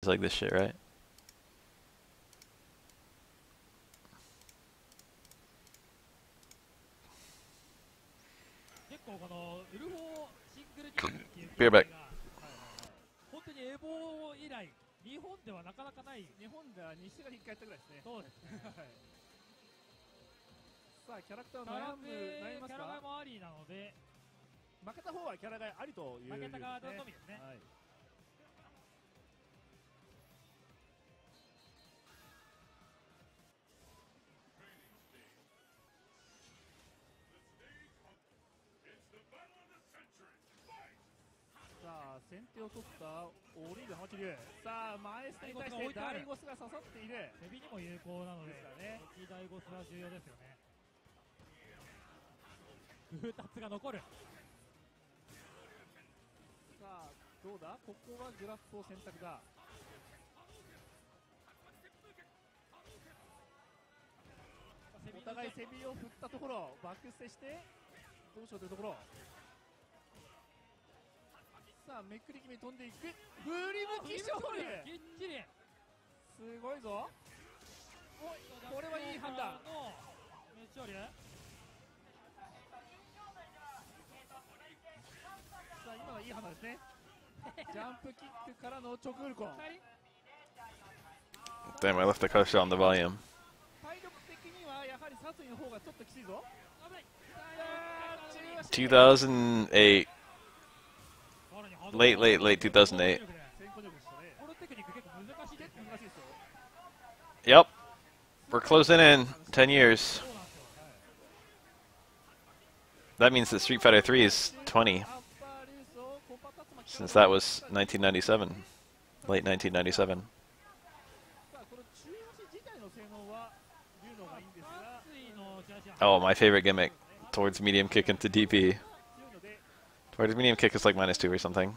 like this shit, right? Beer back. 本当にエボ以来、日本ではなかなかない。日本では西が1回やったぐらいですね。そうですね。さあ、キャラクター悩みますか？キャラ替えもありなので、負けた方はキャラ替えありという、ね。負けた側のみですね。はい。先手を取ったオリーブ浜地流。さあ前捨てに対してダイゴスが刺さっている。ヘビにも有効なのでね、ダイゴスは重要ですよね。グータツが残る。さあどうだ、ここはグラフを選択だ。お互いセビを振ったところバックステしてどうしようというところ。さあめくり気味飛んでいく。振り向き勝利。きっちり。すごいぞ。これはいい判断。さあ今のはいい判断ですね。ジャンプキックからの直ウルコン。 Damn, I left the cursor on the volume. 体力的にはやはりサツイの方がちょっときついぞ。 2008. Late 2008. Yep. We're closing in 10 years. That means that Street Fighter 3 is 20. Since that was 1997. Late 1997. Oh, my favorite gimmick. Towards medium kick into DP. Towards medium kick is like -2 or something.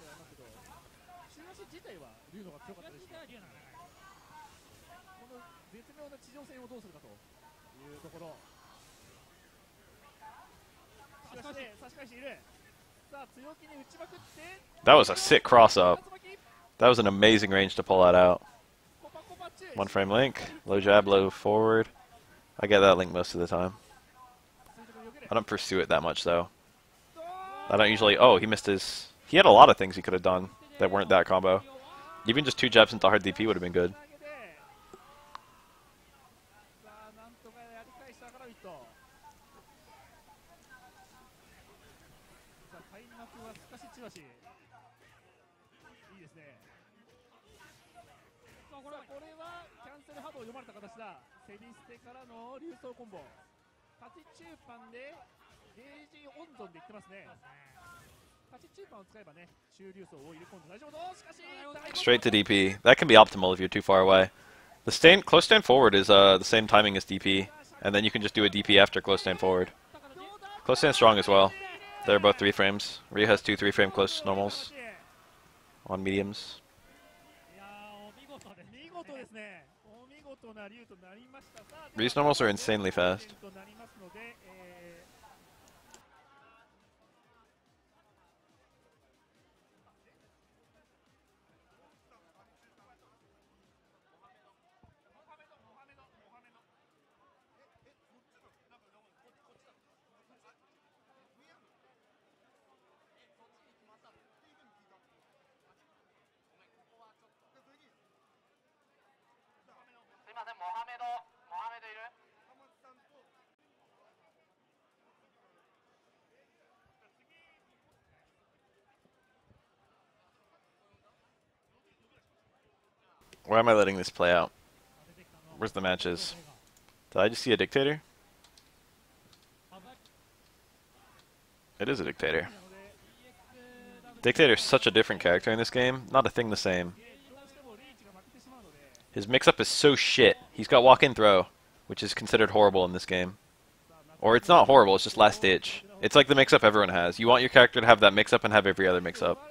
That was a sick cross-up. That was an amazing range to pull that out. One frame link, low jab, low forward. I get that link most of the time. I don't pursue it that much, though. I don't usually... Oh, he missed his... He had a lot of things he could have done that weren't that combo. Even just 2 jabs into hard DP would have been good. Straight to DP. That can be optimal if you're too far away. The close stand forward is the same timing as DP, and then you can just do a DP after close stand forward. Close stand strong as well. They're both 3 frames. Ryu has 2 3-frame close normals on mediums. Ryu's normals are insanely fast. Why am I letting this play out? Where's the matches? Did I just see a dictator? It is a dictator. Dictator's such a different character in this game. Not a thing the same. His mix-up is so shit. He's got walk-in throw, which is considered horrible in this game. Or it's not horrible, it's just last ditch. It's like the mix-up everyone has. You want your character to have that mix-up and have every other mix-up.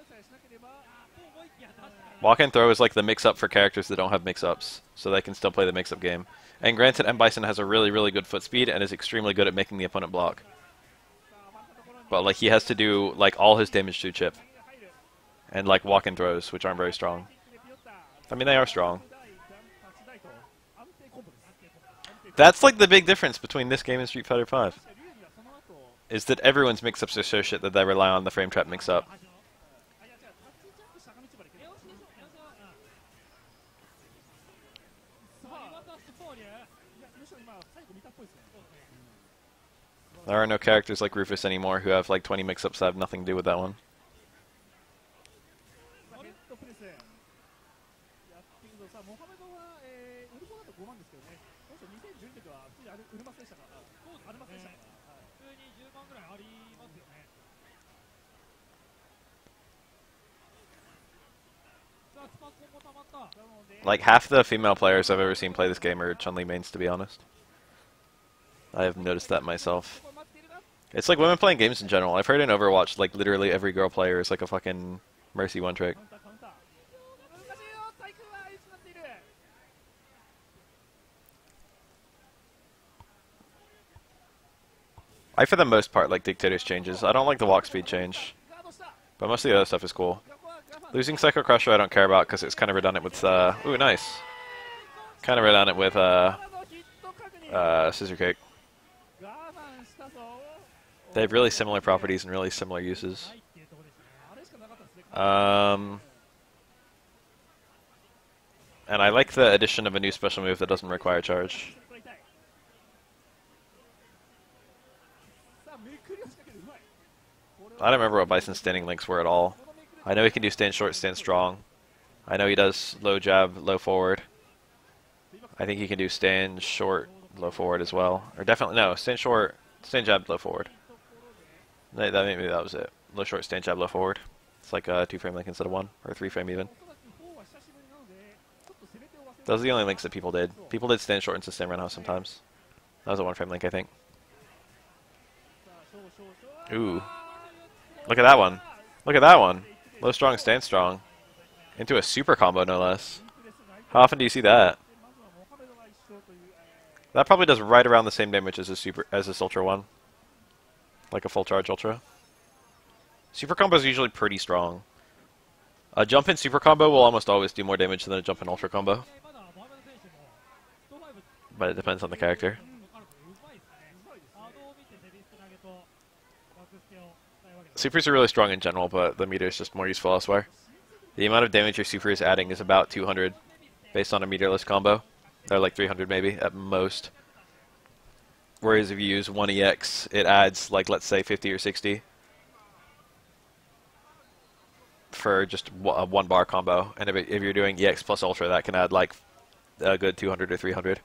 Walk-in throw is like the mix-up for characters that don't have mix-ups, so they can still play the mix-up game. And granted, Bison has a really, really good foot speed and is extremely good at making the opponent block. But like he has to do like all his damage through chip. And like walk-in throws, which aren't very strong. I mean, they are strong. That's like the big difference between this game and Street Fighter V. Is that everyone's mix-ups are so shit that they rely on the frame trap mix-up. There are no characters like Rufus anymore who have like 20 mix-ups that have nothing to do with that one. Like half the female players I've ever seen play this game are Chun-Li mains, to be honest. I have noticed that myself. It's like women playing games in general. I've heard in Overwatch, like literally every girl player is like a fucking Mercy one trick. I, for the most part, like Dictator's changes. I don't like the walk speed change, but most of the other stuff is cool. Losing Psycho Crusher I don't care about because it's kind of redundant with, ooh, nice. Kind of redundant with, Scissor Kick. They have really similar properties and really similar uses. And I like the addition of a new special move that doesn't require charge. I don't remember what Bison's standing links were at all. I know he can do stand short, stand strong. I know he does low jab, low forward. I think he can do stand short, low forward as well. Or definitely, no, stand short, stand jab, low forward. Maybe that was it. Low short, stand jab, low forward. It's like a 2-frame link instead of 1, or 3-frame even. Those are the only links that people did. People did stand short into stand roundhouse sometimes. That was a 1-frame link, I think. Ooh. Look at that one. Look at that one. Low strong, stand strong. Into a super combo, no less. How often do you see that? That probably does right around the same damage as this Ultra one. Like a full charge Ultra. Super combo is usually pretty strong. A jump in super combo will almost always do more damage than a jump in Ultra combo. But it depends on the character. Supers are really strong in general, but the meter is just more useful elsewhere. The amount of damage your super is adding is about 200 based on a meterless combo. They're like 300 maybe at most. Whereas if you use 1 EX, it adds like, let's say 50 or 60 for just a 1 bar combo. And if you're doing EX plus Ultra, that can add like a good 200 or 300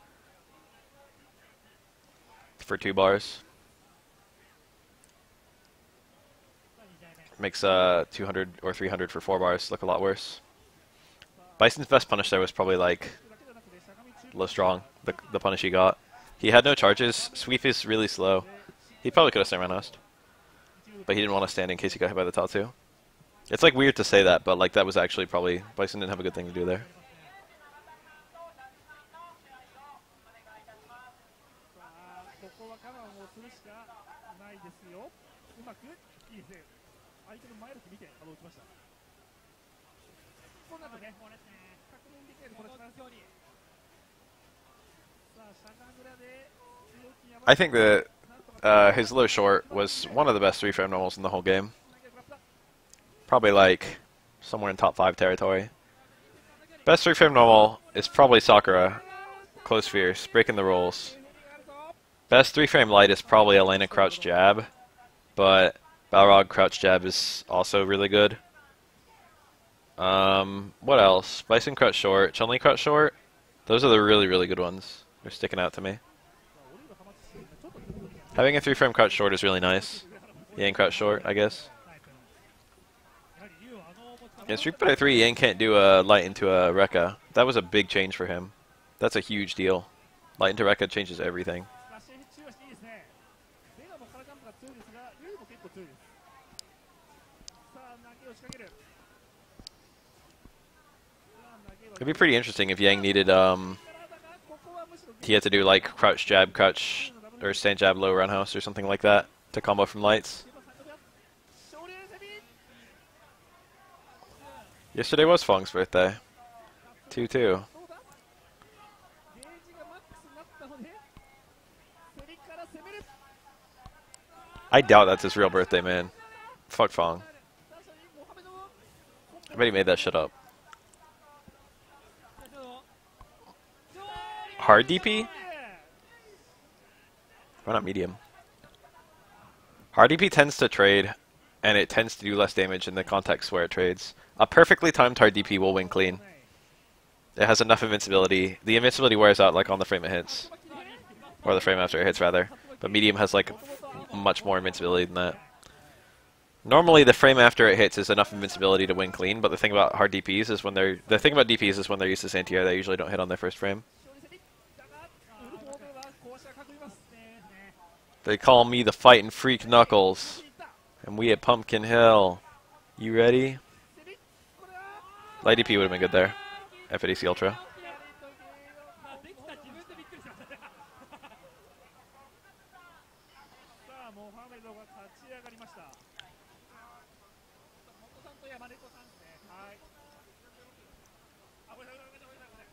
for 2 bars. Makes 200 or 300 for 4 bars look a lot worse. Bison's best punish there was probably like low strong, the punish he got. He had no charges. Sweep is really slow. He probably could have stand roundhoused, but he didn't want to stand in case he got hit by the Tatsu. It's like weird to say that, but like that was actually probably Bison didn't have a good thing to do there. I think that his low short was one of the best 3-frame normals in the whole game. Probably like somewhere in top 5 territory. Best 3-frame normal is probably Sakura. Close fierce, breaking the rules. Best 3-frame light is probably Elena crouch jab, but Balrog crouch jab is also really good. What else? Bison crouch short, Chun-Li crouch short. Those are the really, really good ones. They're sticking out to me. Having a 3-frame crouch short is really nice. Yang crouch short, I guess. In Street Fighter 3, Yang can't do a light into a Rekka. That was a big change for him. That's a huge deal. Light into Rekka changes everything. It'd be pretty interesting if Yang needed, he had to do like crouch jab, crouch, or stand jab, low roundhouse or something like that to combo from lights. Yesterday was Fong's birthday. 2-2. どうだゲージがマックスになったので競りから攻める I doubt that's his real birthday, man. Fuck Fong. 最初にモハメドを I bet he made that shit up. Hard DP? Why not medium? Hard DP tends to trade, and it tends to do less damage in the context where it trades. A perfectly timed hard DP will win clean. It has enough invincibility. The invincibility wears out like on the frame it hits. Or the frame after it hits, rather. But medium has like much more invincibility than that. Normally the frame after it hits is enough invincibility to win clean, but the thing about hard DPs is when they're used to anti-air, they usually don't hit on their first frame. They call me the fighting freak Knuckles. And we at Pumpkin Hill. You ready? Light DP would have been good there. FADC Ultra. さあモハメドが立ち上がりました。元さんと山根子さんですね。はい。あ、ごめんなさい、ごめんなさい、ごめんなさい。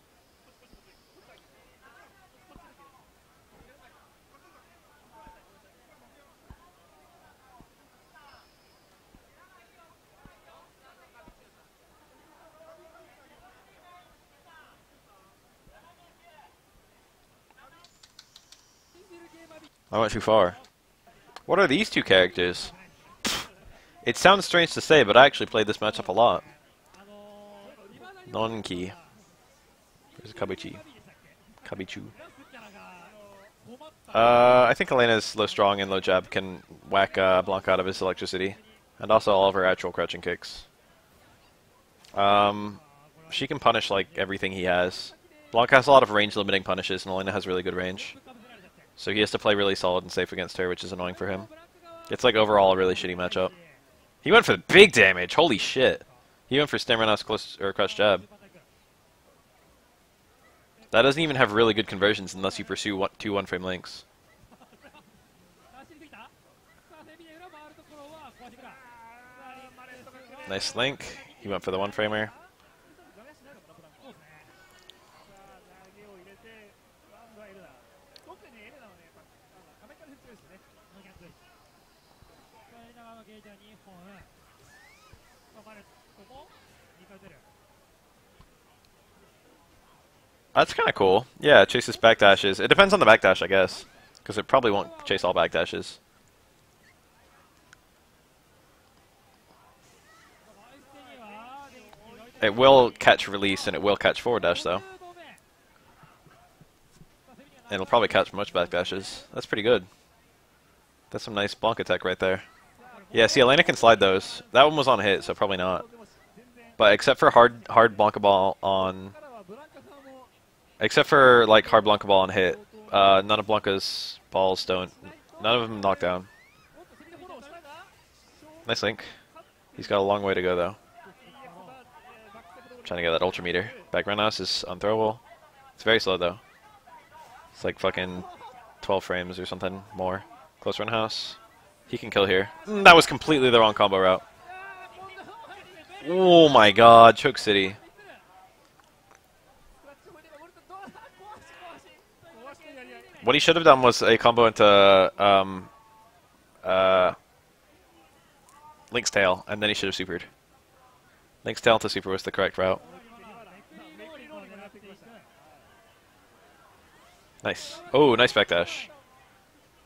I went too far. What are these two characters? Pfft. It sounds strange to say, but I actually played this matchup a lot. Non-key. There's a Kabuchi. Kabichu. I think Elena's low strong and low jab can whack Blanca out of his electricity. And also all of her actual crouching kicks. She can punish like everything he has. Blanca has a lot of range limiting punishes, and Elena has really good range. So he has to play really solid and safe against her, which is annoying for him. It's like overall a really shitty matchup. He went for the big damage. Holy shit! He went for Stammerna's close or crouch jab. That doesn't even have really good conversions unless you pursue two one-frame links. Nice link. He went for the one-framer. That's kind of cool. Yeah, it chases backdashes. It depends on the backdash, I guess. Because it probably won't chase all backdashes. It will catch release, and it will catch forward dash, though. And it'll probably catch most backdashes. That's pretty good. That's some nice Blanca tech right there. Yeah, see, Elena can slide those. That one was on hit, so probably not. But except for hard Blanca ball on... Except for, like, hard Blanca ball on hit, none of Blanca's balls don't... None of them knock down. Nice link. He's got a long way to go, though. Trying to get that ultra meter. Back roundhouse is unthrowable. It's very slow, though. It's like fucking 12 frames or something more. Close roundhouse. He can kill here. That was completely the wrong combo route. Oh my god, Choke City. What he should have done was a combo into Link's Tail, and then he should have supered. Link's Tail to super was the correct route. Nice. Oh, nice backdash.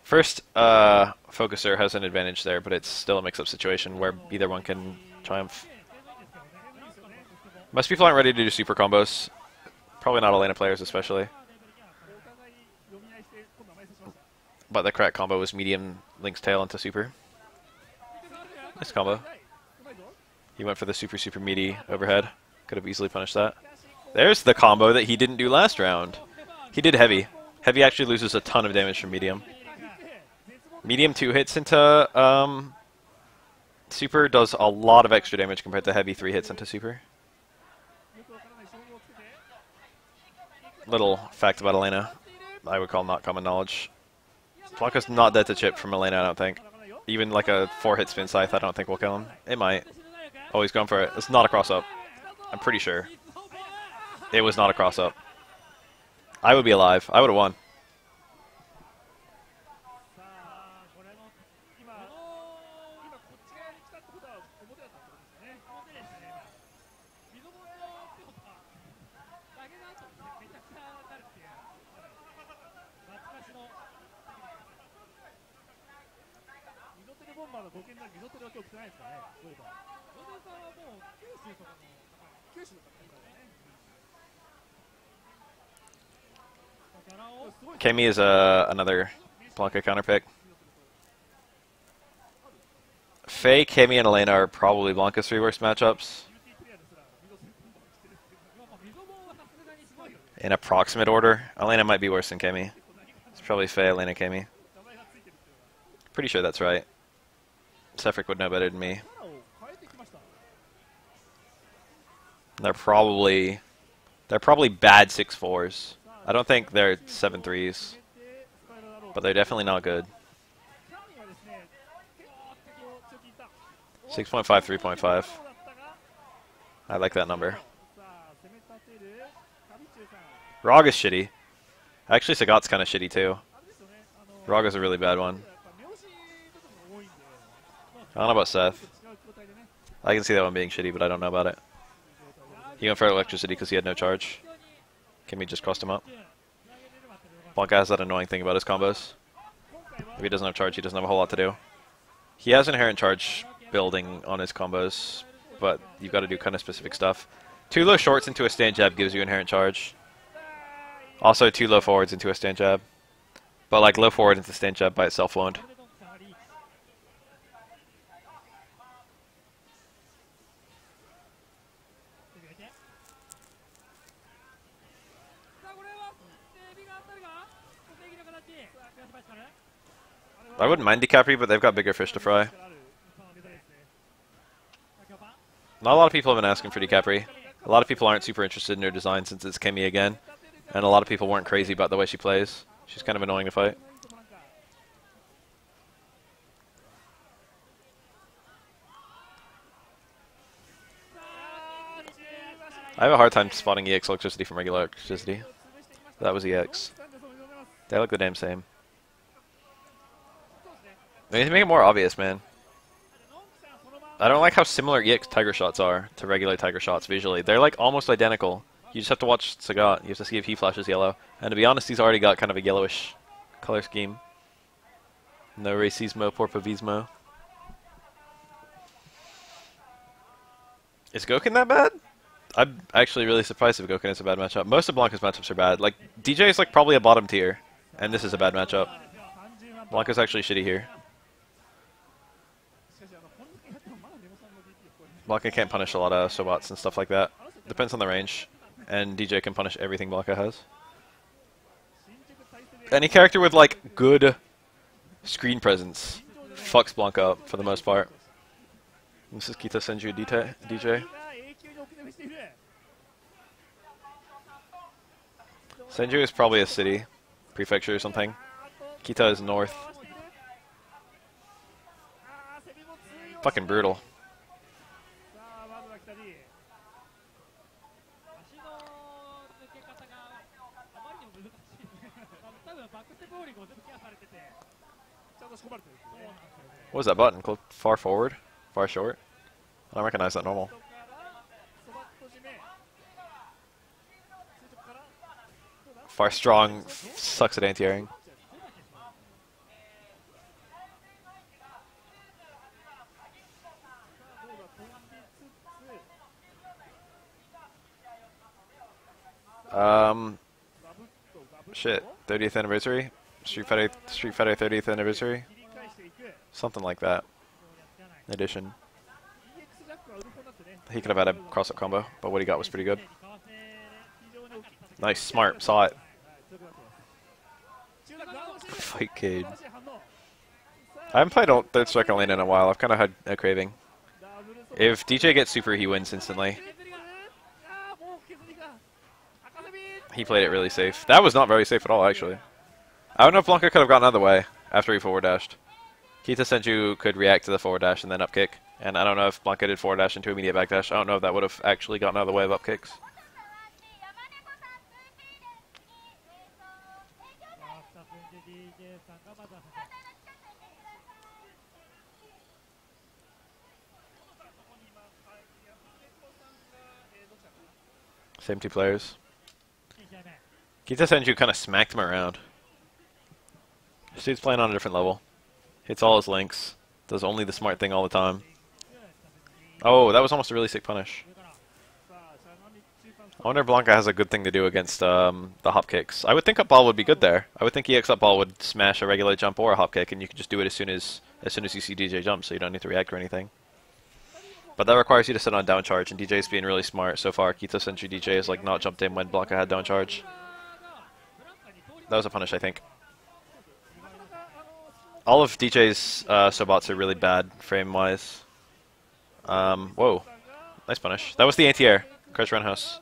First, Focuser has an advantage there, but it's still a mix-up situation where either one can triumph. Most people aren't ready to do super combos. Probably not Elena players, especially. But the correct combo was medium Link's Tail into super. Nice combo. He went for the super meaty overhead. Could have easily punished that. There's the combo that he didn't do last round. He did heavy. Heavy actually loses a ton of damage from medium. Medium 2 hits into super does a lot of extra damage compared to heavy 3 hits into super. Little fact about Elena, I would call not common knowledge. Blanca's not dead to chip from Elena, I don't think. Even like a 4-hit spin scythe, I don't think will kill him. It might. Oh, he's going for it. It's not a cross-up. I'm pretty sure. It was not a cross-up. I would be alive. I would have won. さあこれも今こっち側に来たってことは表だったってことですね。表ですね。溝のってことは投げの後めちゃくちゃなるっていう懐かしの溝テレボンバーの5件な溝テレは今日来てないですかね。そういえば溝テレさんはもう九州とかの九州とかね。Kami is another Blanca counter pick. Faye, Kami, and Elena are probably Blanca's 3 worst matchups. In approximate order, Elena might be worse than Kami. It's probably Faye, Elena, Kami. Pretty sure that's right. SFEX would know better than me. They're probably bad 6-4s. I don't think they're 7-3s, but they're definitely not good. 6.5, 3.5. I like that number. Rog is shitty. Actually, Sagat's kind of shitty too. Rog is a really bad one. I don't know about Seth. I can see that one being shitty, but I don't know about it. He went for electricity because he had no charge. Kami just crossed him up. Blanca has that annoying thing about his combos. If he doesn't have charge, he doesn't have a whole lot to do. He has inherent charge building on his combos, but you've got to do kind of specific stuff. 2 low shorts into a stand jab gives you inherent charge. Also 2 low forwards into a stand jab. But like low forward into stand jab by itself won't. I wouldn't mind DiCapri, but they've got bigger fish to fry. Not a lot of people have been asking for DiCapri. A lot of people aren't super interested in her design since it's Kami again. And a lot of people weren't crazy about the way she plays. She's kind of annoying to fight. I have a hard time spotting EX electricity from regular electricity. That was EX. They look the damn same. They need to make it more obvious, man. I don't like how similar EX Tiger Shots are to regular Tiger Shots visually. They're like almost identical. You just have to watch Sagat. You have to see if he flashes yellow. And to be honest, he's already got kind of a yellowish color scheme. No racismo por pavismo. Is Gouken that bad? I'm actually really surprised if Gouken is a bad matchup. Most of Blanca's matchups are bad. Like, DJ is like probably a bottom tier. And this is a bad matchup. Blanca's actually shitty here. Blanca can't punish a lot of Sobats and stuff like that. Depends on the range. And DJ can punish everything Blanca has. Any character with, like, good screen presence fucks Blanca up for the most part. This is Kita Senju DJ. Senju is probably a city, prefecture or something. Kita is north. Fucking brutal. What was that button? Far forward? Far short? I don't recognize that normal. Far strong sucks at anti-airing. Shit. 30th anniversary? Street Fighter 30th anniversary? Something like that. Edition. He could have had a cross-up combo, but what he got was pretty good. Nice, smart, saw it. Fight Cade. I haven't played Third Strike Lane in a while. I've kind of had a craving. If DJ gets super, he wins instantly. He played it really safe. That was not very safe at all, actually. I don't know if Blanca could have gotten out of the way after he forward dashed. Kita Senju could react to the forward dash and then up kick. And I don't know if Blanca did forward dash into immediate back dash. I don't know if that would have actually gotten out of the way of up kicks. Same two players. Kita Senju kind of smacked him around. This dude's playing on a different level. Hits all his links. Does only the smart thing all the time. Oh, that was almost a really sick punish. I wonder if Blanca has a good thing to do against the hop kicks. I would think up ball would be good there. I would think EX up ball would smash a regular jump or a hop kick, and you can just do it as soon as you see DJ jump, so you don't need to react or anything. But that requires you to sit on down charge, and DJ's being really smart so far. Kita Senju DJ has like not jumped in when Blanca had down charge. That was a punish, I think. All of DJ's Sobots are really bad frame-wise. Whoa. Nice punish. That was the anti-air. Crouch roundhouse.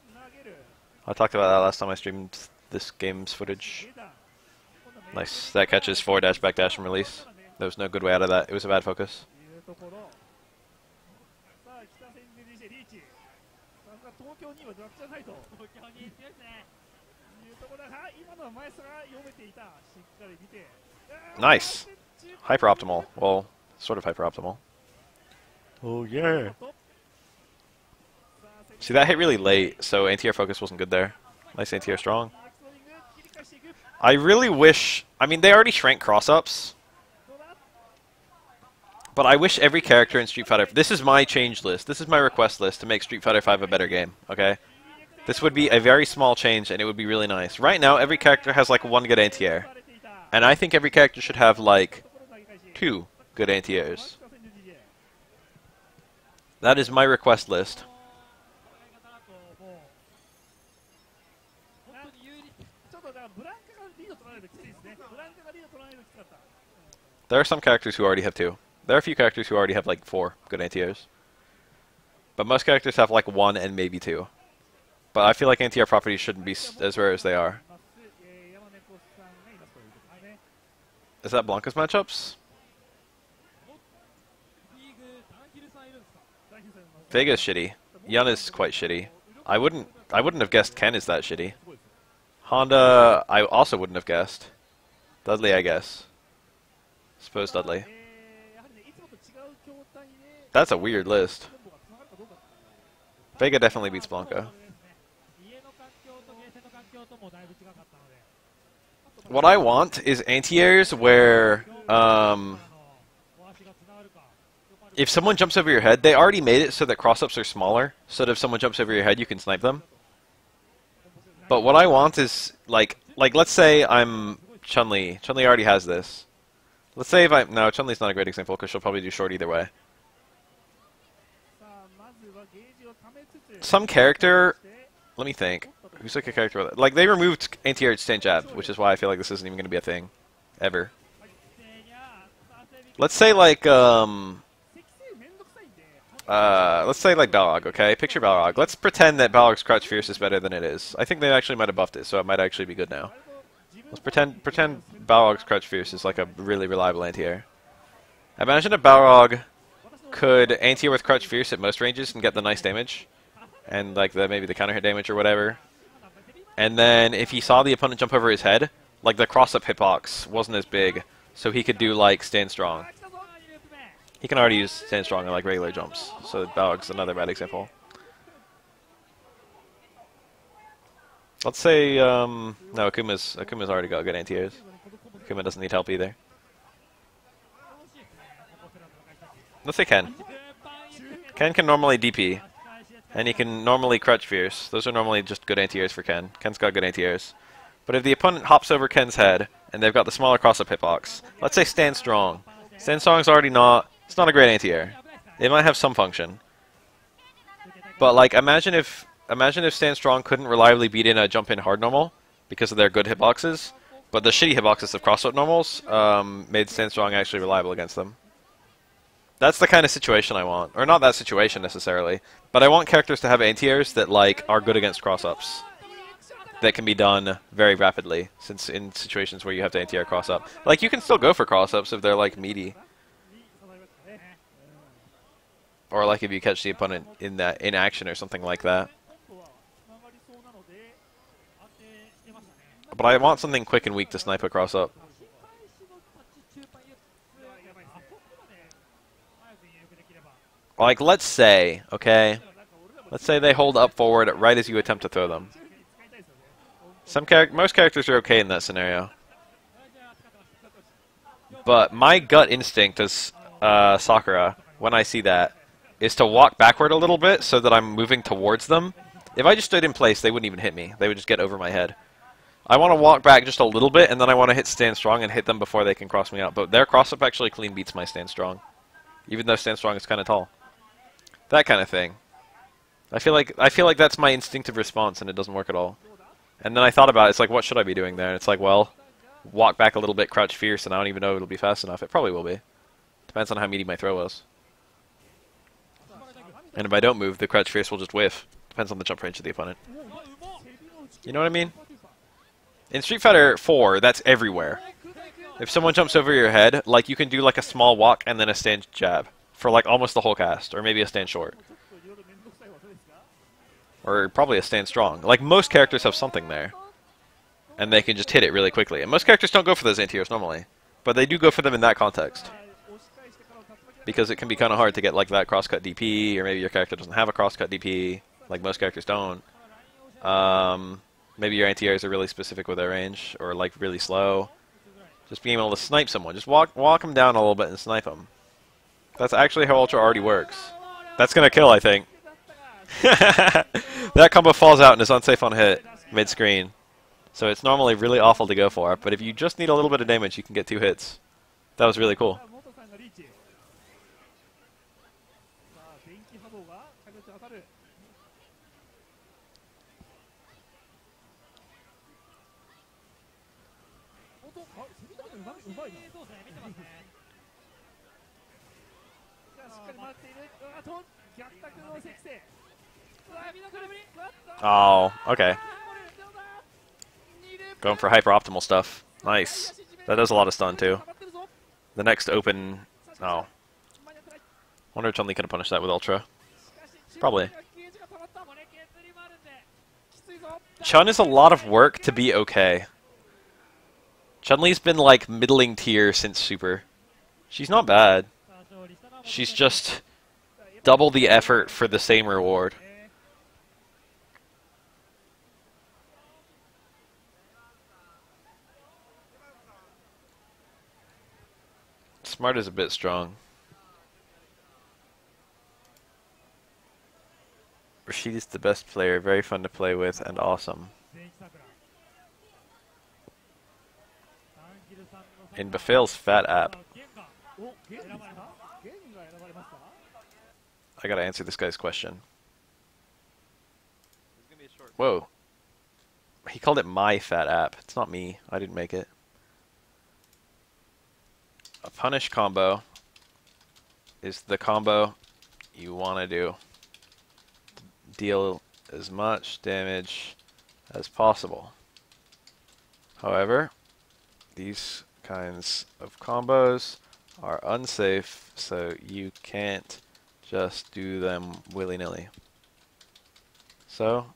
I talked about that last time I streamed this game's footage. Nice. That catches forward dash, back dash, and release. There was no good way out of that. It was a bad focus. Nice. Hyper optimal. Well, sort of hyper optimal. Oh yeah. See, that hit really late, so anti-air focus wasn't good there. Nice anti-air strong. I really wish... I mean, they already shrank cross-ups. But I wish every character in Street Fighter... This is my change list. This is my request list to make Street Fighter V a better game, okay? This would be a very small change, and it would be really nice. Right now, every character has, like, one good anti-air. And I think every character should have, like, 2 good anti-airs. That is my request list. There are some characters who already have 2. There are a few characters who already have like 4 good anti-airs. But most characters have like 1 and maybe 2. But I feel like anti-air properties shouldn't be as rare as they are. Is that Blanca's matchups? Vega's shitty. Yun is quite shitty. I wouldn't have guessed Ken is that shitty. Honda, I also wouldn't have guessed. Dudley, I guess. Suppose Dudley. That's a weird list. Vega definitely beats Blanca. What I want is anti-airs where, if someone jumps over your head, they already made it so that cross-ups are smaller, so that if someone jumps over your head, you can snipe them. But what I want is, like let's say I'm Chun-Li. Chun-Li already has this. Let's say if I... No, Chun-Li's not a great example, because she'll probably do short either way. Some character... Let me think. Who's like a character with it? Like, they removed anti-air stand jab, which is why I feel like this isn't even going to be a thing. Ever. Let's say, like, let's say, like, Balrog, okay? Picture Balrog. Let's pretend that Balrog's Crouch Fierce is better than it is. I think they actually might have buffed it, so it might actually be good now. Let's pretend Balrog's Crouch Fierce is, like, a really reliable anti-air. Imagine if Balrog could anti-air with Crouch Fierce at most ranges and get the nice damage. And, like, maybe the counter hit damage or whatever. And then, if he saw the opponent jump over his head, like, the cross-up hitbox wasn't as big, so he could do, like, Stand Strong. He can already use Stand Strong on, like, regular jumps, so Balrog's another bad example. Let's say, no, Akuma's already got good anti-airs. Akuma doesn't need help either. Let's say Ken. Ken can normally DP. And he can normally Crouch Fierce. Those are normally just good anti-airs for Ken. Ken's got good anti-airs. But if the opponent hops over Ken's head, and they've got the smaller cross-up hitbox, let's say Stand Strong. Stand Strong's already not... It's not a great anti-air. It might have some function. But, like, imagine if Stand Strong couldn't reliably beat in a jump-in hard normal, because of their good hitboxes, but the shitty hitboxes of cross-up normals made Stand Strong actually reliable against them. That's the kind of situation I want. Or not that situation, necessarily. But I want characters to have anti-airs that, like, are good against cross-ups. That can be done very rapidly, since in situations where you have to anti-air cross-up. Like, you can still go for cross-ups if they're, like, meaty. Or, like, if you catch the opponent in action or something like that. But I want something quick and weak to snipe a cross-up. Like, let's say, okay, let's say they hold up forward right as you attempt to throw them. Most characters are okay in that scenario. But my gut instinct as Sakura, when I see that, is to walk backward a little bit so that I'm moving towards them. If I just stood in place, they wouldn't even hit me. They would just get over my head. I want to walk back just a little bit, and then I want to hit stand strong and hit them before they can cross me out. But their cross-up actually clean beats my stand strong, even though stand strong is kind of tall. That kind of thing. I feel like that's my instinctive response, and it doesn't work at all. And then I thought about it. It's like, what should I be doing there? And it's like, well, walk back a little bit, crouch fierce, and I don't even know if it'll be fast enough. It probably will be. Depends on how meaty my throw was. And if I don't move, the crouch fierce will just whiff. Depends on the jump range of the opponent. You know what I mean? In Street Fighter 4, that's everywhere. If someone jumps over your head, like you can do like a small walk and then a stand jab for like almost the whole cast, or maybe a stand short. Or probably a stand strong. Like most characters have something there. And they can just hit it really quickly. And most characters don't go for those anti-airs normally. But they do go for them in that context. Because it can be kind of hard to get like that crosscut DP, or maybe your character doesn't have a crosscut DP, like most characters don't. Maybe your anti-airs are really specific with their range, or like really slow. Just being able to snipe someone. Just walk them down a little bit and snipe them. That's actually how Ultra already works. That's going to kill, I think. That combo falls out and is unsafe on hit, mid-screen. So it's normally really awful to go for, but if you just need a little bit of damage, you can get 2 hits. That was really cool. Oh, okay. Going for hyper-optimal stuff. Nice. That does a lot of stun, too. The next open... Oh. Wonder if Chun-Li could have punished that with Ultra. Probably. Chun is a lot of work to be okay. Chun-Li's been, like, middling tier since Super. She's not bad. She's just double the effort for the same reward. Smart is a bit strong. Rashid is the best player, very fun to play with, and awesome. In Befale's Fat app. I gotta answer this guy's question. Whoa. He called it my Fat app. It's not me. I didn't make it. A punish combo is the combo you want to do. Deal as much damage as possible. However, these kinds of combos are unsafe, so you can't just do them willy-nilly. So,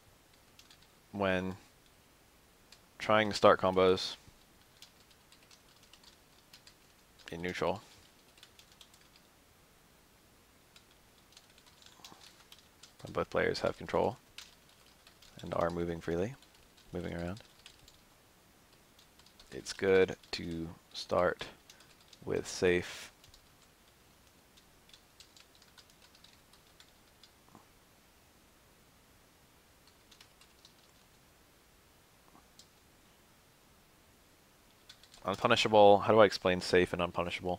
when trying to start combos in neutral, when both players have control and are moving freely, moving around, it's good to start with safe unpunishable. How do I explain safe and unpunishable?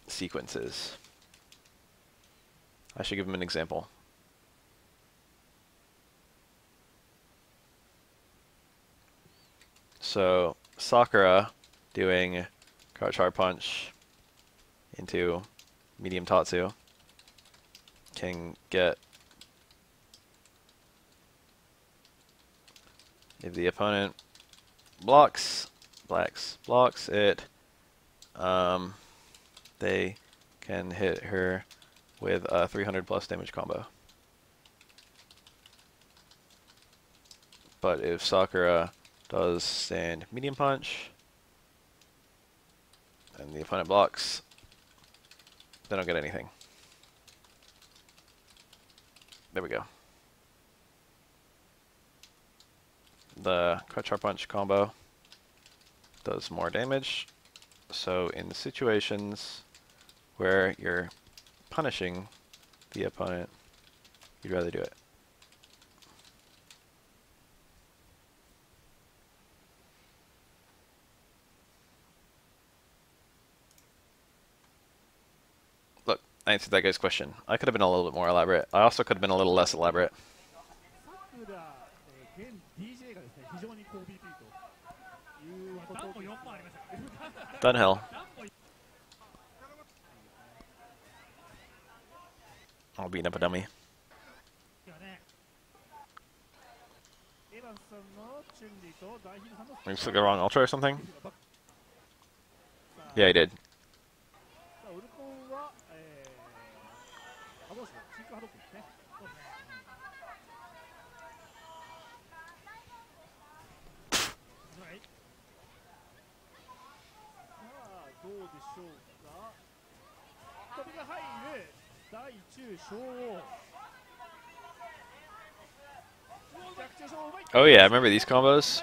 Sequences. I should give him an example. So, Sakura doing crouch hard punch into medium Tatsu can get, if the opponent blocks it, they can hit her with a 300 plus damage combo. But if Sakura does stand medium punch, and the opponent blocks. They don't get anything. There we go. The cut sharp punch combo does more damage, so in the situations where you're punishing the opponent, you'd rather do it. Look, I answered that guy's question. I could have been a little bit more elaborate. I also could have been a little less elaborate. Dunhill. I'll beat up a dummy. I just took the wrong ultra or something? Yeah, he did. Oh yeah, I remember these combos.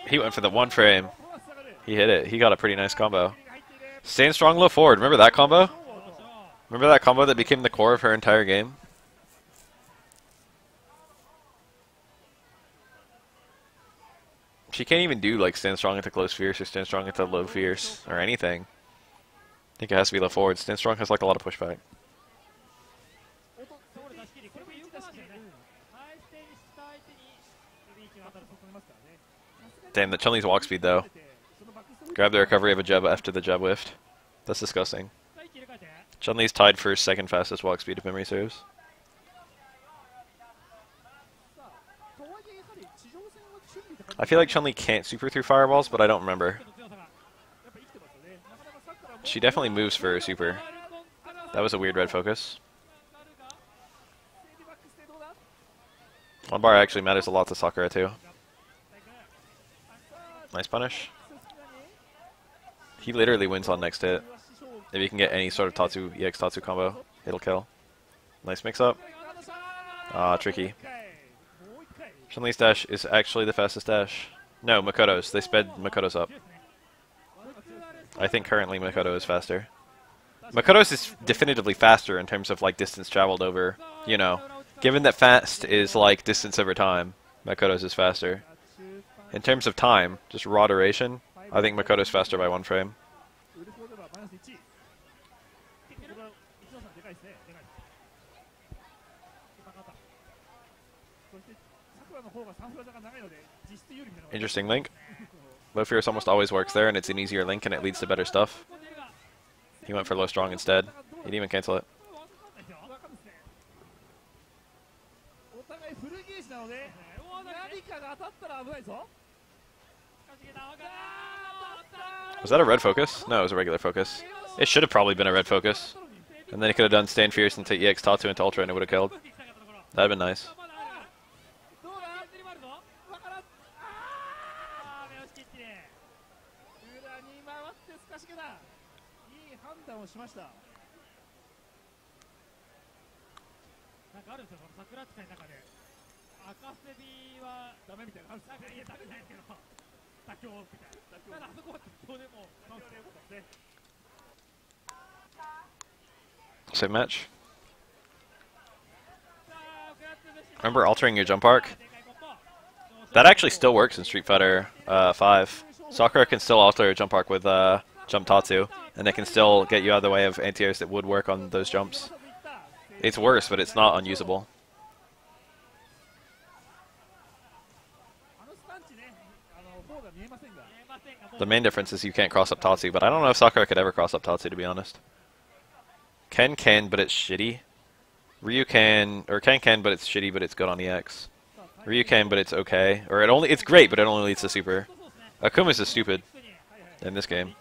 He went for the one frame. He hit it. He got a pretty nice combo. Stand strong, low forward. Remember that combo? Remember that combo that became the core of her entire game? She can't even do like stand strong into close fierce or stand strong into low fierce or anything. I think it has to be low forward. Stand strong has like a lot of pushback. Damn, the Chun-Li's walk speed though. Grab the recovery of a jab after the jab whiffed. That's disgusting. Chun-Li's tied for second fastest walk speed if memory serves. I feel like Chun-Li can't super through fireballs, but I don't remember. She definitely moves for a super. That was a weird red focus. One bar actually matters a lot to Sakura too. Nice punish. He literally wins on next hit. If you can get any sort of Tatsu, EX Tatsu combo, it'll kill. Nice mix up. Ah, tricky. Chun-Li's dash is actually the fastest dash. No, Makoto's. They sped Makoto's up. I think currently Makoto is faster. Makoto's is definitively faster in terms of like distance traveled over, you know. Given that fast is like distance over time, Makoto's is faster. In terms of time, just raw duration, I think Makoto's faster by one frame. Interesting link. Low fierce almost always works there, and it's an easier link, and it leads to better stuff. He went for low strong instead. He didn't even cancel it. Was that a red focus? No, it was a regular focus. It should have probably been a red focus. And then he could have done stand fierce into EX Tatsu into ultra, and it would have killed. That'd have been nice. Same match. Remember altering your jump arc? That actually still works in Street Fighter 5. Sakura can still alter a jump arc with jump Tatsu, and it can still get you out of the way of anti-airs that would work on those jumps. It's worse, but it's not unusable. The main difference is you can't cross up Tatsu, but I don't know if Sakura could ever cross up Tatsu, to be honest. Ken can, but it's shitty. Ryu can, or Ken can, but it's shitty, but it's good on EX. Ryu can, but it's okay. Or it's great, but it only leads to super. Akuma's is stupid in this game.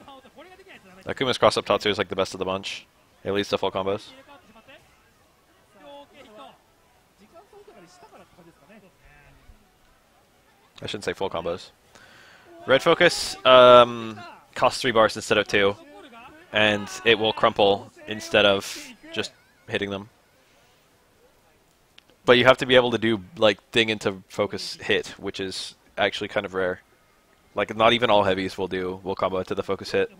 Akuma's cross up Tatsu is like the best of the bunch. It leads to full combos. I shouldn't say full combos. Red focus costs 3 bars instead of 2, and it will crumple instead of just hitting them. But you have to be able to do like thing into focus hit, which is actually kind of rare. Like not even all heavies will combo to the focus hit.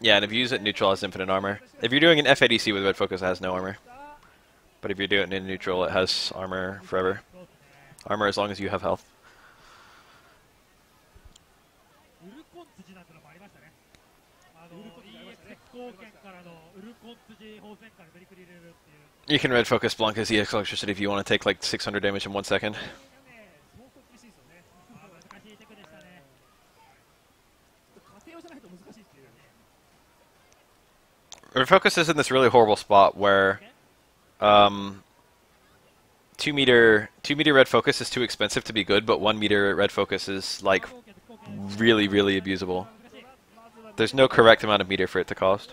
Yeah, and if you use it neutral, it has infinite armor. If you're doing an FADC with red focus, it has no armor. But if you're doing it in neutral, it has armor forever. Armor as long as you have health. You can red focus Blanca's EX electricity if you want to take like 600 damage in 1 second. Red focus is in this really horrible spot where 2 meter red focus is too expensive to be good, but 1 meter red focus is like really, really abusable. There's no correct amount of meter for it to cost.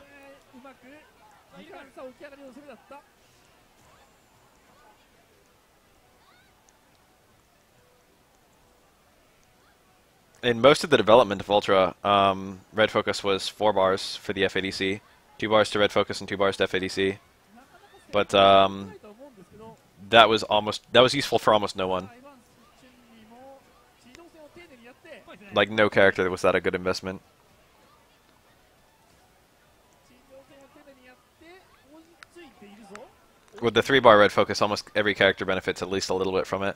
In most of the development of Ultra, red focus was 4 bars for the FADC, 2 bars to red focus and 2 bars to FADC. But that was useful for almost no one. Like no character was that a good investment. With the 3-bar red focus, almost every character benefits at least a little bit from it.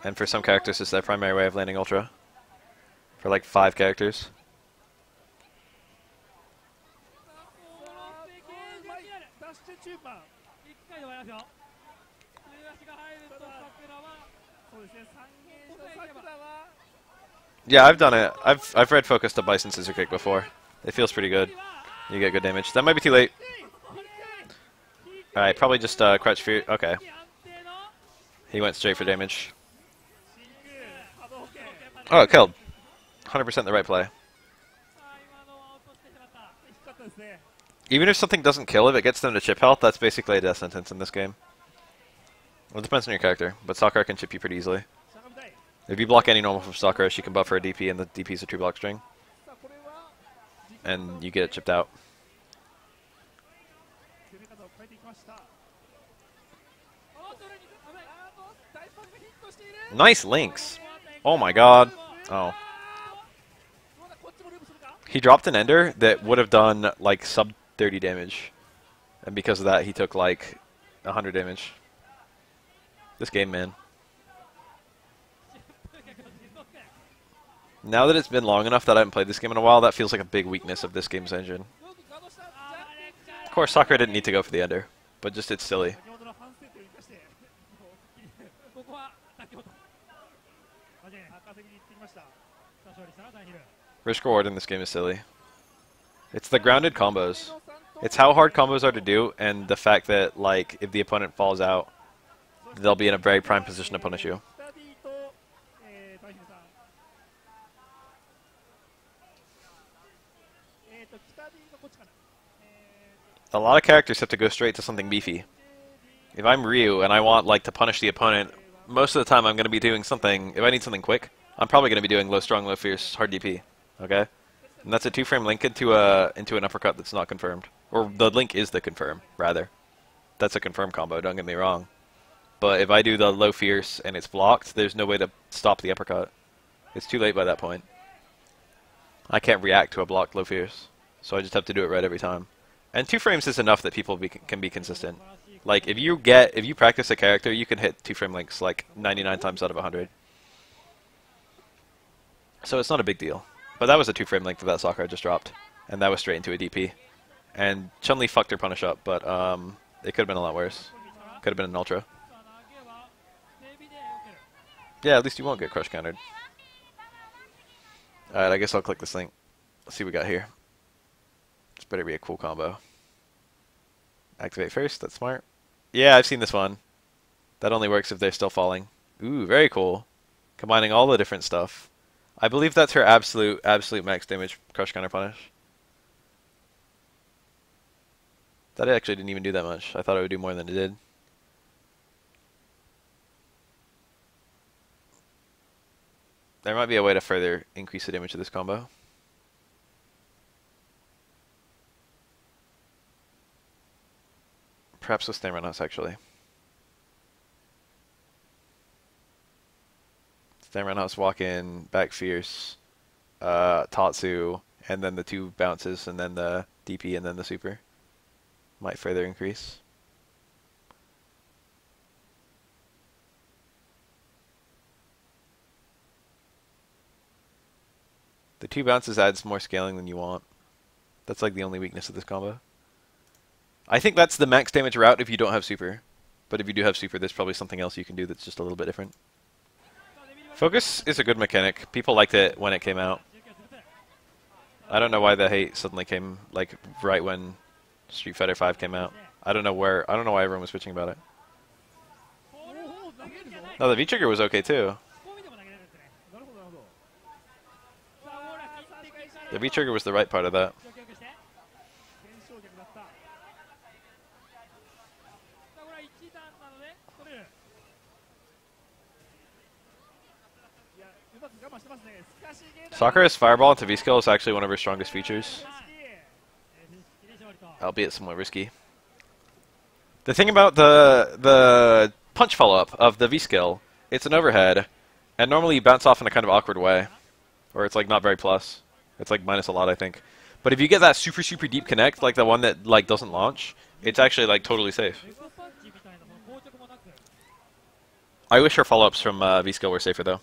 And for some characters, it's their primary way of landing Ultra. For like 5 characters. Yeah, I've done it. I've red focused a Bison scissor kick before. It feels pretty good. You get good damage. That might be too late. Alright, probably just crouch fear. Okay. He went straight for damage. Oh, it killed. 100% the right play. Even if something doesn't kill, if it gets them to chip health, that's basically a death sentence in this game. Well, it depends on your character, but Sakura can chip you pretty easily. If you block any normal from Sakura, she can buff her a DP, and the DP is a 2-block string. And you get it chipped out. Nice links! Oh my god. Oh. He dropped an ender that would have done like sub 30 damage. And because of that, he took like 100 damage. This game, man. Now that it's been long enough that I haven't played this game in a while, that feels like a big weakness of this game's engine. Of course, Sakura didn't need to go for the ender, but just it's silly. Risk reward in this game is silly. It's the grounded combos. It's how hard combos are to do, and the fact that, like, if the opponent falls out, they'll be in a very prime position to punish you. A lot of characters have to go straight to something beefy. If I'm Ryu and I want, like, to punish the opponent, most of the time I'm going to be doing something, if I need something quick, I'm probably going to be doing low strong, low fierce, hard DP. Okay? And that's a 2-frame link into an uppercut that's not confirmed. Or the link is the confirm, rather. That's a confirmed combo, don't get me wrong. But if I do the low fierce and it's blocked, there's no way to stop the uppercut. It's too late by that point. I can't react to a blocked low fierce. So I just have to do it right every time. And 2 frames is enough that people can be consistent. Like, if you practice a character, you can hit 2-frame links like 99 times out of 100. So it's not a big deal. But that was a 2-frame link that Sakura just dropped. And that was straight into a DP. And Chun-Li fucked her punish up, but it could have been a lot worse. Could have been an Ultra. Yeah, at least you won't get crush countered. Alright, I guess I'll click this link. Let's see what we got here. This better be a cool combo. Activate first, that's smart. Yeah, I've seen this one. That only works if they're still falling. Ooh, very cool. Combining all the different stuff. I believe that's her absolute max damage crush counter punish. That actually didn't even do that much. I thought it would do more than it did. There might be a way to further increase the damage of this combo. Perhaps with Snare Roundhouse, actually. Snare Roundhouse, walk in, back fierce, Tatsu, and then the 2 bounces, and then the DP, and then the super. Might further increase. The 2 bounces adds more scaling than you want. That's like the only weakness of this combo. I think that's the max damage route if you don't have super. But if you do have super, there's probably something else you can do that's just a little bit different. Focus is a good mechanic. People liked it when it came out. I don't know why the hate suddenly came like right when Street Fighter V came out. I don't know why everyone was bitching about it. No, the V trigger was okay too. The V trigger was the right part of that. Sakura's Fireball into V-Skill is actually one of her strongest features. Albeit somewhat risky. The thing about the punch follow-up of the V-Skill, it's an overhead, and normally you bounce off in a kind of awkward way. Or it's like not very plus. It's like minus a lot, I think. But if you get that super, super deep connect, like the one that like doesn't launch, it's actually like totally safe. I wish her follow-ups from V-Skill were safer though.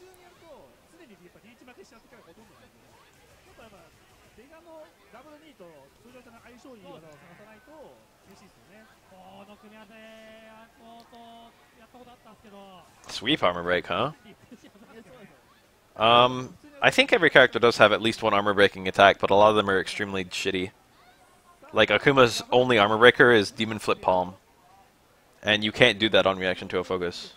Sweep armor break, huh? I think every character does have at least one armor breaking attack, but a lot of them are extremely shitty. Like Akuma's only armor breaker is Demon Flip Palm. And you can't do that on reaction to a focus.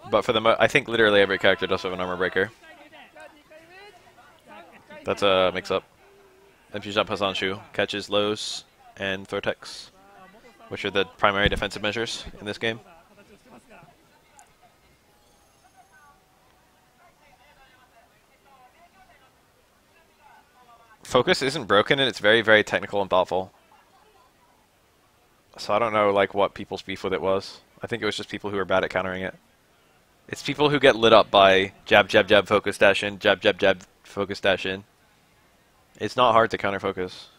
But for the I think literally every character does have an armor breaker. That's a mix-up. Empty jump Hazanshu catches lows and Thortex, which are the primary defensive measures in this game. Focus isn't broken, and it's very, very technical and thoughtful. So I don't know like what people's beef with it was. I think it was just people who are bad at countering it. It's people who get lit up by jab, jab, jab, focus, dash in, jab, jab, jab, focus, dash in. It's not hard to counter focus.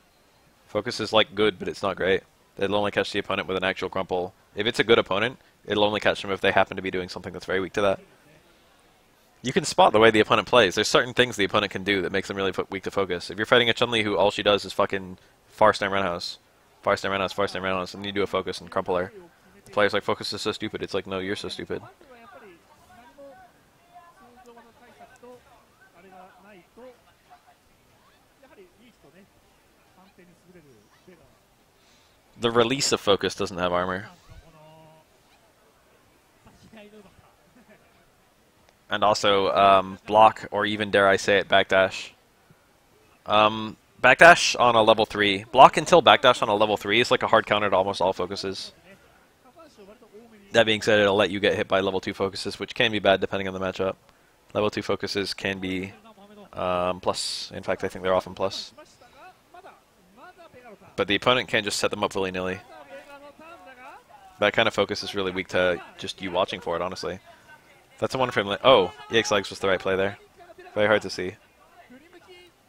Focus is like good, but it's not great. It'll only catch the opponent with an actual crumple. If it's a good opponent, it'll only catch them if they happen to be doing something that's very weak to that. You can spot the way the opponent plays. There's certain things the opponent can do that makes them really weak to focus. If you're fighting a Chun-Li who all she does is fucking far snare roundhouse, far snare roundhouse, far snare roundhouse, and you do a focus and crumple her, the player's like, focus is so stupid. It's like, no, you're so stupid. The release of focus doesn't have armor. And also, block, or even dare I say it, backdash. Backdash on a level 3. Block until backdash on a level 3 is like a hard counter to almost all focuses. That being said, it'll let you get hit by level 2 focuses, which can be bad depending on the matchup. Level 2 focuses can be plus. In fact, I think they're often plus. But the opponent can't just set them up willy-nilly. That kind of focus is really weak to just you watching for it, honestly. That's a one-frame... Oh, EX Legs was the right play there. Very hard to see.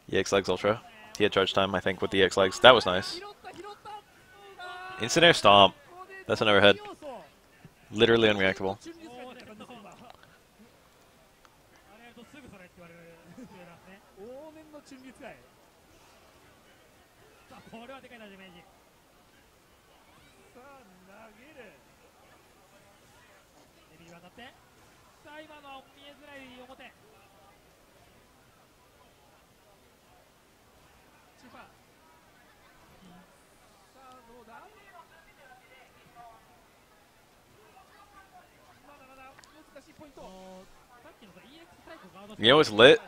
EX Legs Ultra. He had charge time, I think, with the EX Legs. That was nice. Instant Air Stomp. That's an overhead. Literally unreactable. You know what's lit?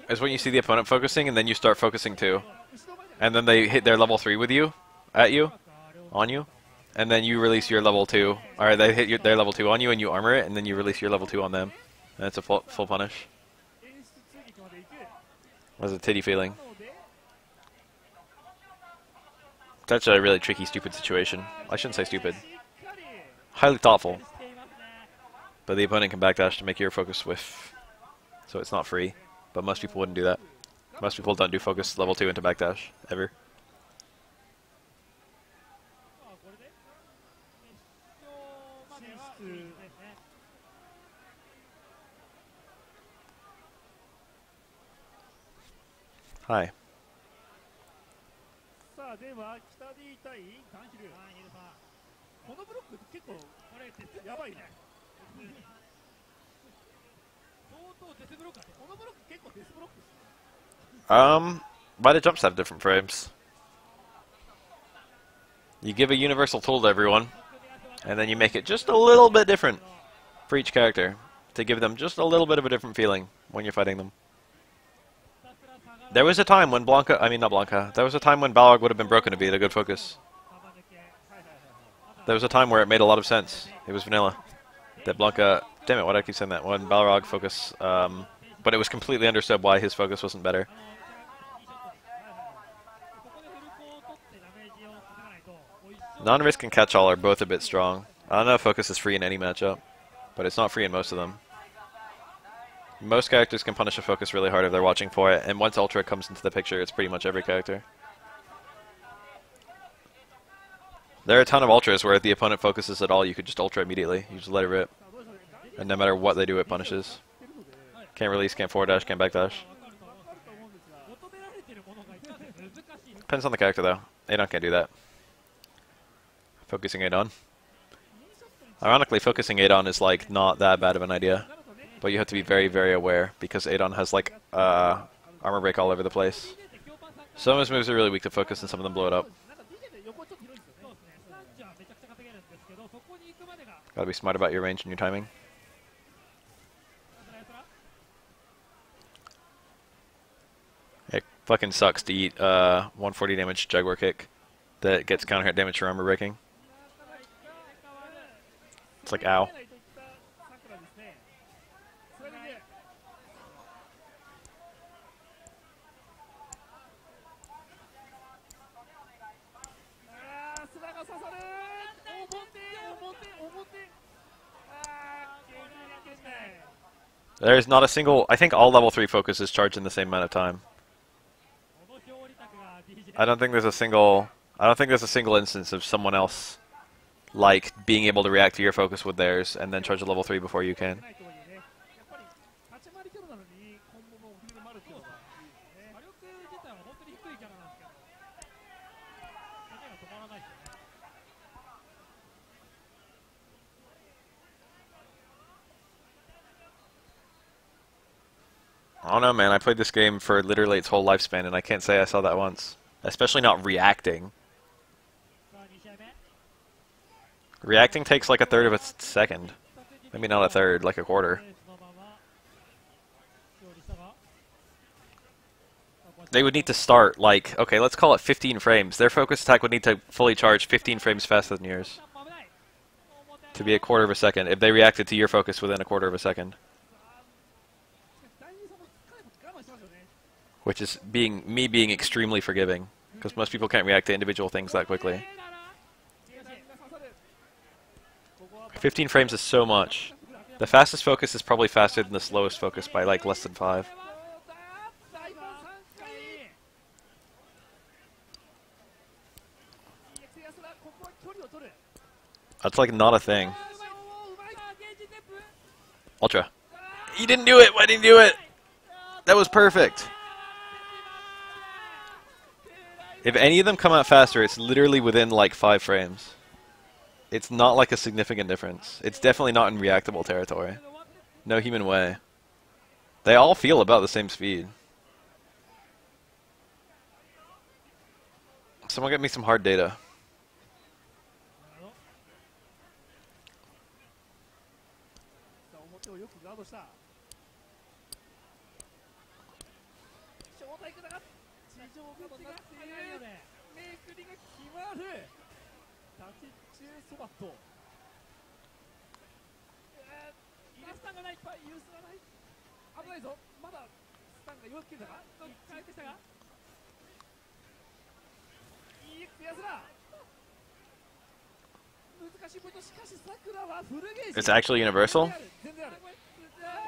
Is when you see the opponent focusing and then you start focusing too. And then they hit their level 3 with you. at you, on you, and then you release your level 2. Or they hit their level 2 on you and you armor it, and then you release your level 2 on them. And it's a full punish. 演出追撃まで行く Was a titty feeling. なので That's a really tricky, stupid situation. I shouldn't say stupid. しっかり Highly thoughtful. していますね But the opponent can backdash to make your focus whiff. So it's not free. But most people wouldn't do that. Most people don't do focus level 2 into backdash, ever. まあこれで決勝まではいいですね Hi. さあでは北 D 対カンヒルこのブロック結構これやばいね相当デスブロックだこのブロック結構デスブロックですね Why do jumps have different frames? You give a universal tool to everyone, and then you make it just a little bit different for each character to give them just a little bit of a different feeling when you're fighting them. There was a time when Blanca, I mean not Blanca, there was a time when Balrog would have been broken to be a good focus. There was a time where it made a lot of sense. It was vanilla. That Blanca, damn it, why do I keep saying that? When Balrog focus, but it was completely understood why his focus wasn't better. Non-risk and catch-all are both a bit strong. I don't know if focus is free in any matchup, but it's not free in most of them. Most characters can punish a focus really hard if they're watching for it, and once Ultra comes into the picture, it's pretty much every character. There are a ton of Ultras where if the opponent focuses at all, you could just Ultra immediately. You just let it rip. And no matter what they do, it punishes. Can't release, can't forward dash, can't backdash. Depends on the character though. Adon can't do that. Focusing Adon. Ironically, focusing Adon is like not that bad of an idea. But you have to be very, very aware because Adon has like armor break all over the place. Some of his moves are really weak to focus and some of them blow it up. Gotta be smart about your range and your timing. It fucking sucks to eat 140 damage Jaguar kick that gets counter hit damage for armor breaking. It's like ow. There's not a single. I think all level 3 focus is charged in the same amount of time. I don't think there's a single. I don't think there's a single instance of someone else like being able to react to your focus with theirs and then charge a level 3 before you can. I don't know, man. I played this game for literally its whole lifespan, and I can't say I saw that once. Especially not reacting. Reacting takes like a third of a second. Maybe not a third, like a quarter. They would need to start, like, okay, let's call it 15 frames. Their focus attack would need to fully charge 15 frames faster than yours. To be a quarter of a second, if they reacted to your focus within a quarter of a second. Which is me being extremely forgiving, because most people can't react to individual things that quickly. 15 frames is so much. The fastest focus is probably faster than the slowest focus by like less than 5. That's like not a thing. Ultra. He didn't do it! Why didn't he do it? That was perfect. If any of them come out faster, it's literally within like 5 frames. It's not like a significant difference. It's definitely not in reactable territory. No human way. They all feel about the same speed. Someone get me some hard data. めくりが決まる。タチ中そばと。スタンがない。ユースがない。危ないぞ。まだスタンが弱く切れたか。変えてきたが。EX 安ら。難しいポイント。しかし桜はフルゲージ。It's actually universal?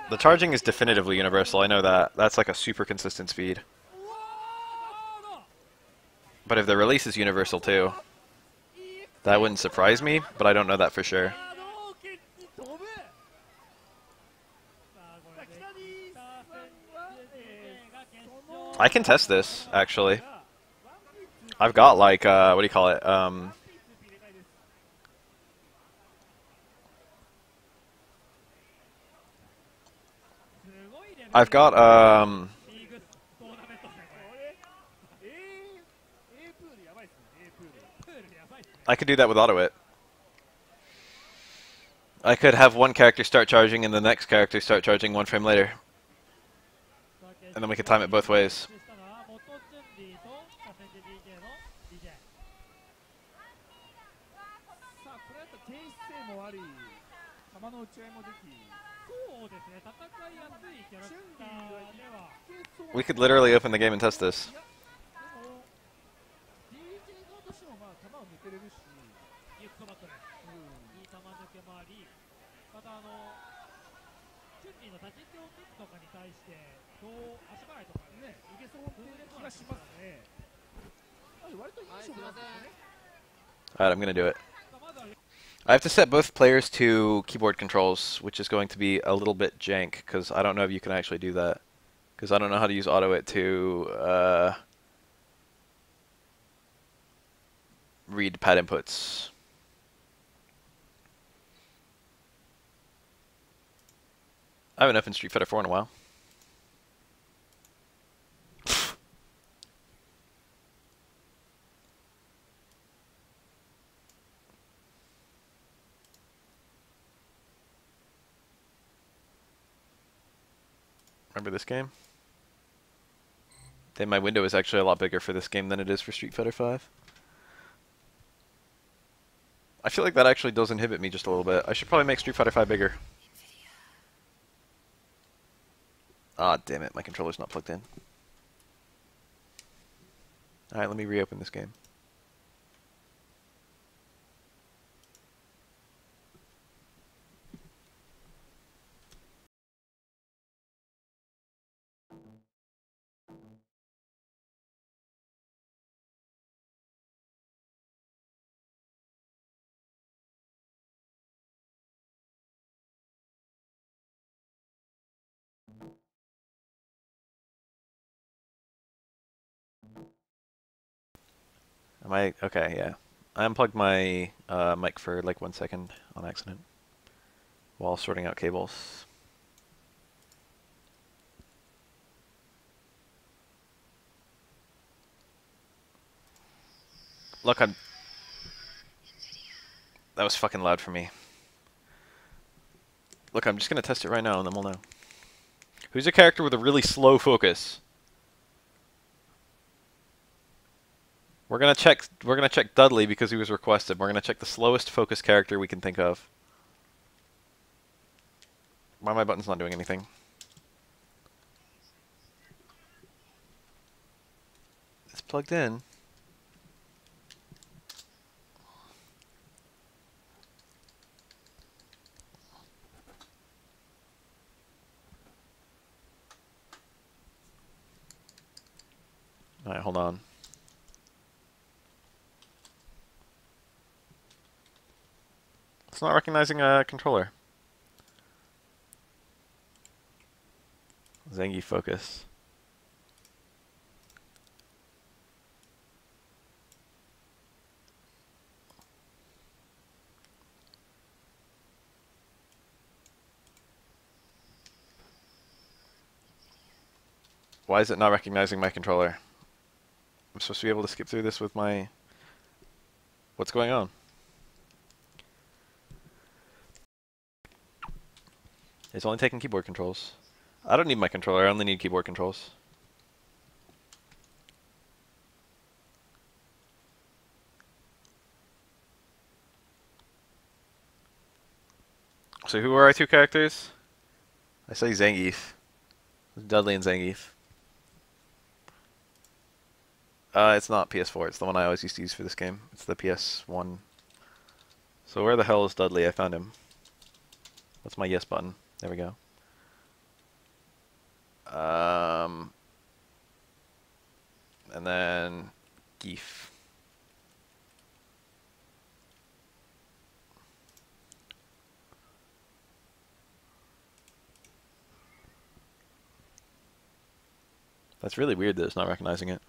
The charging is definitively universal, I know that. That's like a super consistent speed. But if the release is universal too, that wouldn't surprise me, but I don't know that for sure. I can test this, actually. I've got like, what do you call it? I've got, I could do that with auto-it. I could have one character start charging and the next character start charging 1 frame later. And then we could time it both ways. We could literally open the game and test this. Alright, I'm gonna do it. I have to set both players to keyboard controls, which is going to be a little bit jank, because I don't know if you can actually do that. Because I don't know how to use auto-it to read pad inputs. I haven't opened Street Fighter 4 in a while. Remember this game? Then my window is actually a lot bigger for this game than it is for Street Fighter 5. I feel like that actually does inhibit me just a little bit. I should probably make Street Fighter 5 bigger. Ah, damn it, my controller's not plugged in. Alright, let me reopen this game. Am I... Okay, yeah. I unplugged my mic for like 1 second on accident while sorting out cables. Look, I'm... That was fucking loud for me. Look, I'm just gonna test it right now and then we'll know. Who's a character with a really slow focus? We're gonna check Dudley because he was requested. We're gonna check the slowest focus character we can think of. Why my button's not doing anything? It's plugged in. Alright, hold on. It's not recognizing a controller. Zangy focus. Why is it not recognizing my controller? I'm supposed to be able to skip through this with my... What's going on? It's only taking keyboard controls. I don't need my controller, I only need keyboard controls. So who are our two characters? I say Zangief. Dudley and Zangief. It's not PS4. It's the one I always used to use for this game. It's the PS1. So where the hell is Dudley? I found him. What's my yes button? There we go. And then Geef. That's really weird that it's not recognizing it.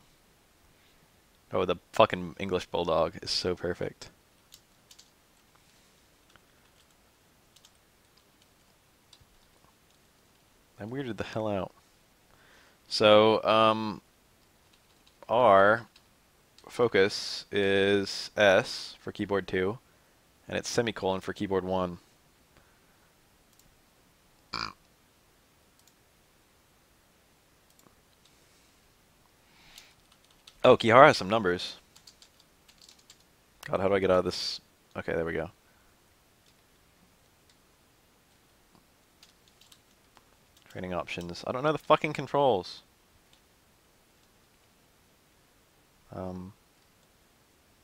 Oh, the fucking English Bulldog is so perfect. I weirded the hell out. So, our focus is S for keyboard 2, and it's semicolon for keyboard 1. Oh, Kihara has some numbers. God, how do I get out of this? Okay, there we go. Training options. I don't know the fucking controls.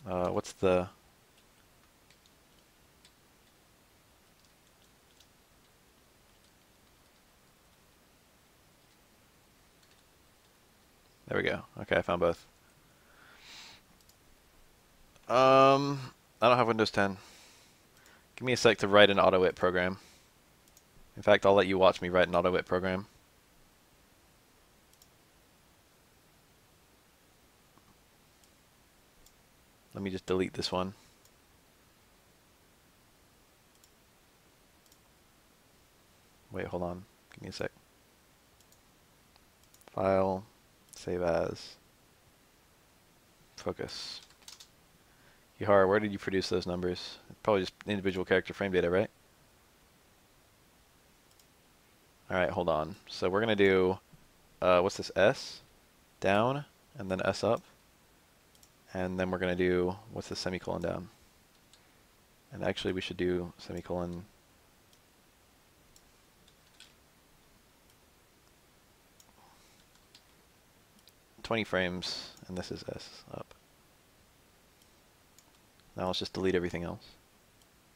What's the... There we go. Okay, I found both. I don't have Windows 10. Give me a sec to write an AutoWhip program. In fact, I'll let you watch me write an AutoWhip program. Let me just delete this one. Wait, hold on. Give me a sec. File, save as, focus. Kihara, where did you produce those numbers? Probably just individual character frame data, right? Alright, hold on. So we're going to do, what's this, S? Down, and then S up. And then we're going to do, what's the semicolon down? And actually we should do semicolon 20 frames, and this is S up. Now let's just delete everything else.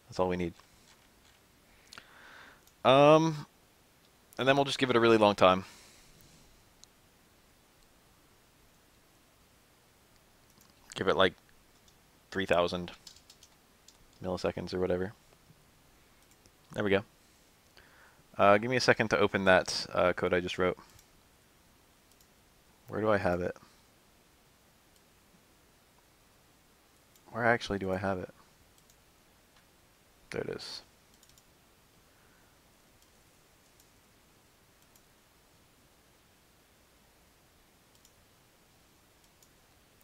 That's all we need. And then we'll just give it a really long time. Give it like 3,000 milliseconds or whatever. There we go. Give me a second to open that code I just wrote. Where do I have it? Where actually do I have it? There it is.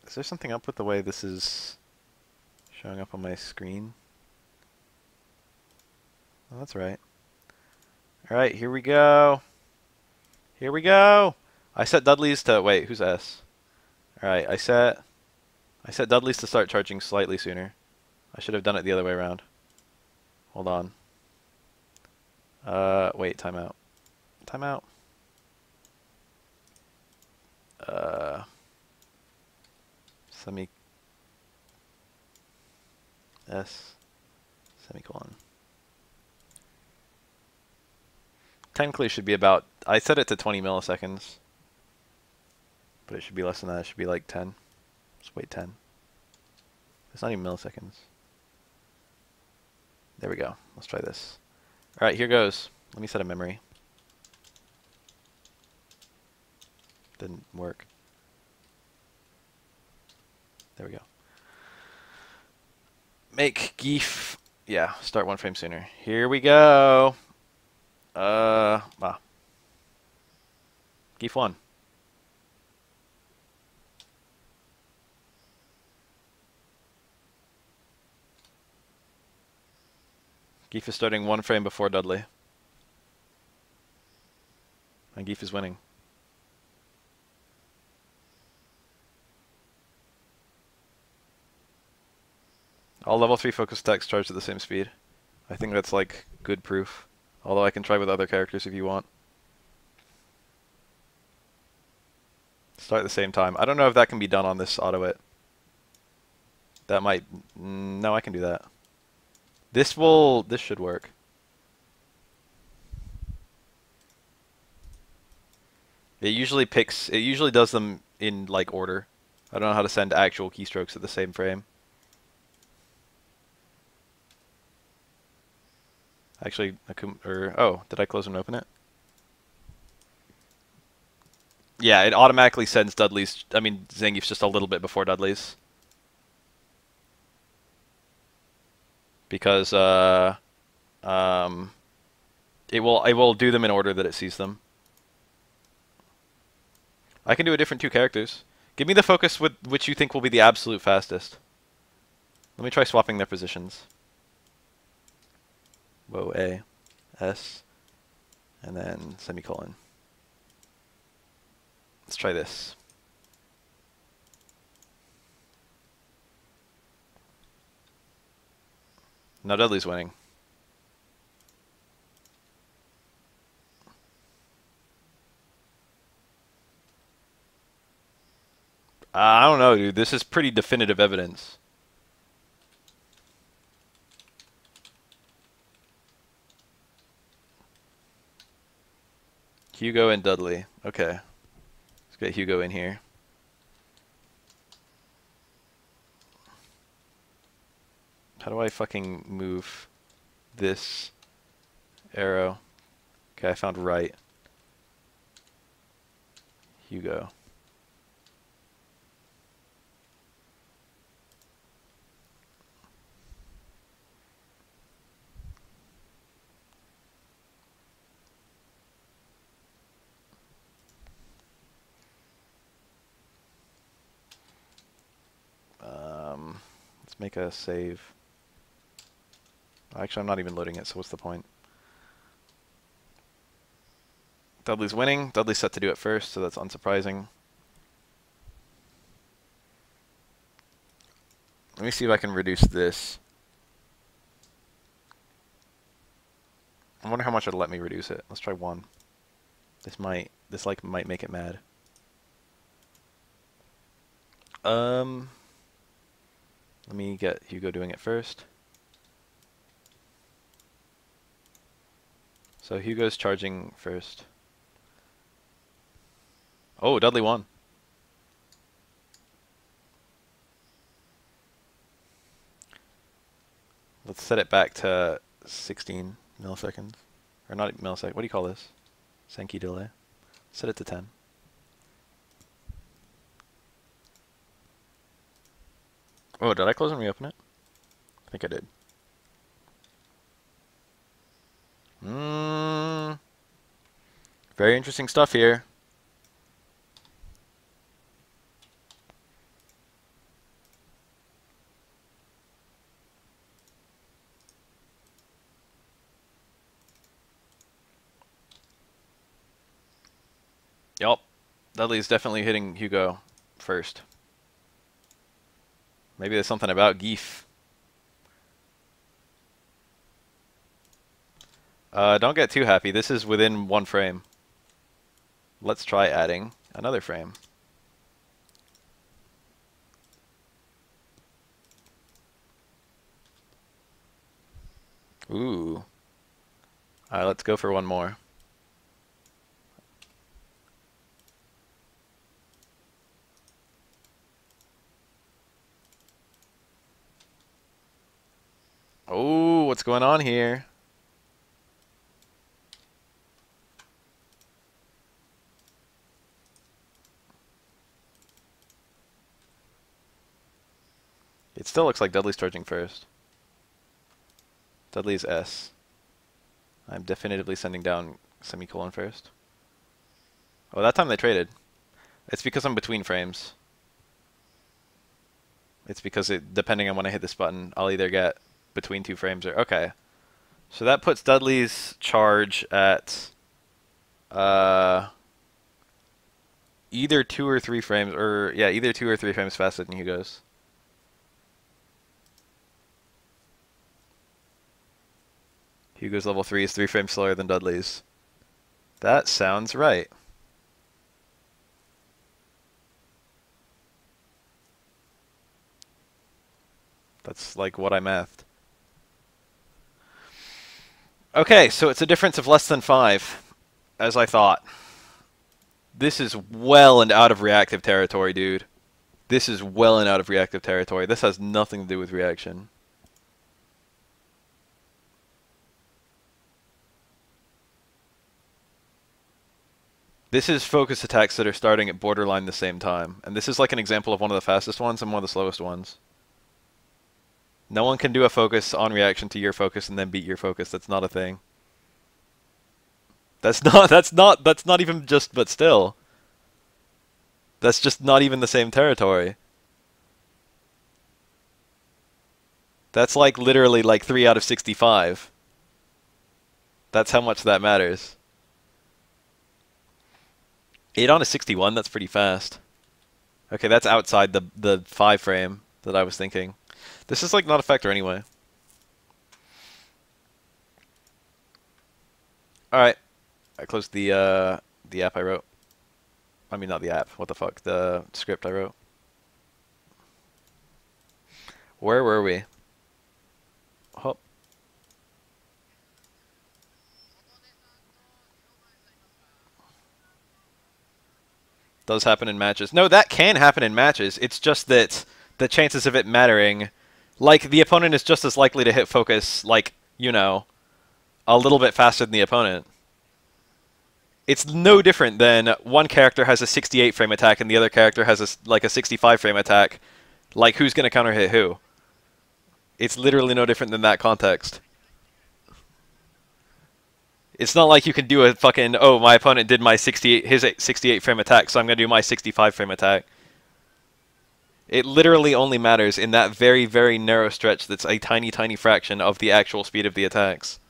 Is there something up with the way this is showing up on my screen? Oh, that's right. Alright, here we go. Here we go! I set Dudley's to... Wait, who's S? Alright, I set Dudley's to start charging slightly sooner. I should have done it the other way around. Hold on. Wait, timeout. Timeout. S semicolon. Technically it should be about, I set it to 20 milliseconds. But it should be less than that. It should be like 10. Just wait 10. It's not even milliseconds. There we go. Let's try this. Alright, here goes. Let me set a memory. Didn't work. There we go. Make Geef. Yeah, start 1 frame sooner. Here we go. Geef 1. Geef is starting 1 frame before Dudley. And Geef is winning. All level 3 focus attacks charged at the same speed. I think that's like good proof. Although I can try with other characters if you want. Start at the same time. I don't know if that can be done on this auto-it. That might... No, I can do that. This should work. It usually does them in like order. I don't know how to send actual keystrokes at the same frame. Actually, oh, did I close and open it? Yeah, it automatically sends Dudley's, Zangief's just a little bit before Dudley's. Because, it will do them in order that it sees them. I can do a different two characters. Give me the focus with which you think will be the absolute fastest. Let me try swapping their positions. Whoa, A, S, and then semicolon. Let's try this. Now Dudley's winning. I don't know, dude. This is pretty definitive evidence. Hugo and Dudley. Okay. Let's get Hugo in here. How do I fucking move this arrow? Okay, I found right. Hugo. Let's make a save. Actually, I'm not even loading it, so what's the point? Dudley's winning. Dudley's set to do it first, so that's unsurprising. Let me see if I can reduce this. I wonder how much it'll let me reduce it. Let's try 1. This might make it mad. Let me get Hugo doing it first. So Hugo's charging first. Oh, Dudley won. Let's set it back to 16 milliseconds. Or not millisecond. What do you call this? Senki delay. Set it to 10. Oh, did I close and reopen it? I think I did. Very interesting stuff here. Yup. Dudley's definitely hitting Hugo first. Maybe there's something about Geef. Don't get too happy. This is within 1 frame. Let's try adding another frame. Ooh. Alright, let's go for one more. Oh, what's going on here? It still looks like Dudley's charging first. Dudley's S. I'm definitively sending down semicolon first. Oh, that time they traded. It's because I'm between frames. It's because depending on when I hit this button, I'll either get between 2 frames or... Okay. So that puts Dudley's charge at either 2 or 3 frames, or yeah, either 2 or 3 frames faster than Hugo's. Hugo's level 3 is 3 frames slower than Dudley's. That sounds right. That's like what I mathed. Okay, so it's a difference of less than 5, as I thought. This is well and out of reactive territory, dude. This is well and out of reactive territory. This has nothing to do with reaction. This is focus attacks that are starting at borderline the same time. And this is like an example of one of the fastest ones and one of the slowest ones. No one can do a focus on reaction to your focus and then beat your focus. That's not a thing. That's not even just, but still. That's just not even the same territory. That's like literally like 3 out of 65. That's how much that matters. 8 on a 61, that's pretty fast. Okay, that's outside the 5 frame that I was thinking. This is like not a factor anyway. Alright. I closed the app I wrote. I mean, not the app. What the fuck? The script I wrote. Where were we? Oh. Does happen in matches. No, that can happen in matches. It's just that the chances of it mattering, like, the opponent is just as likely to hit focus, like, you know, a little bit faster than the opponent. It's no different than one character has a 68 frame attack and the other character has a 65 frame attack. Like, who's going to counter hit who? It's literally no different than that context. It's not like you can do a fucking, oh, my opponent did his 68 frame attack, so I'm going to do my 65 frame attack. It literally only matters in that very, very narrow stretch that's a tiny, tiny fraction of the actual speed of the attacks.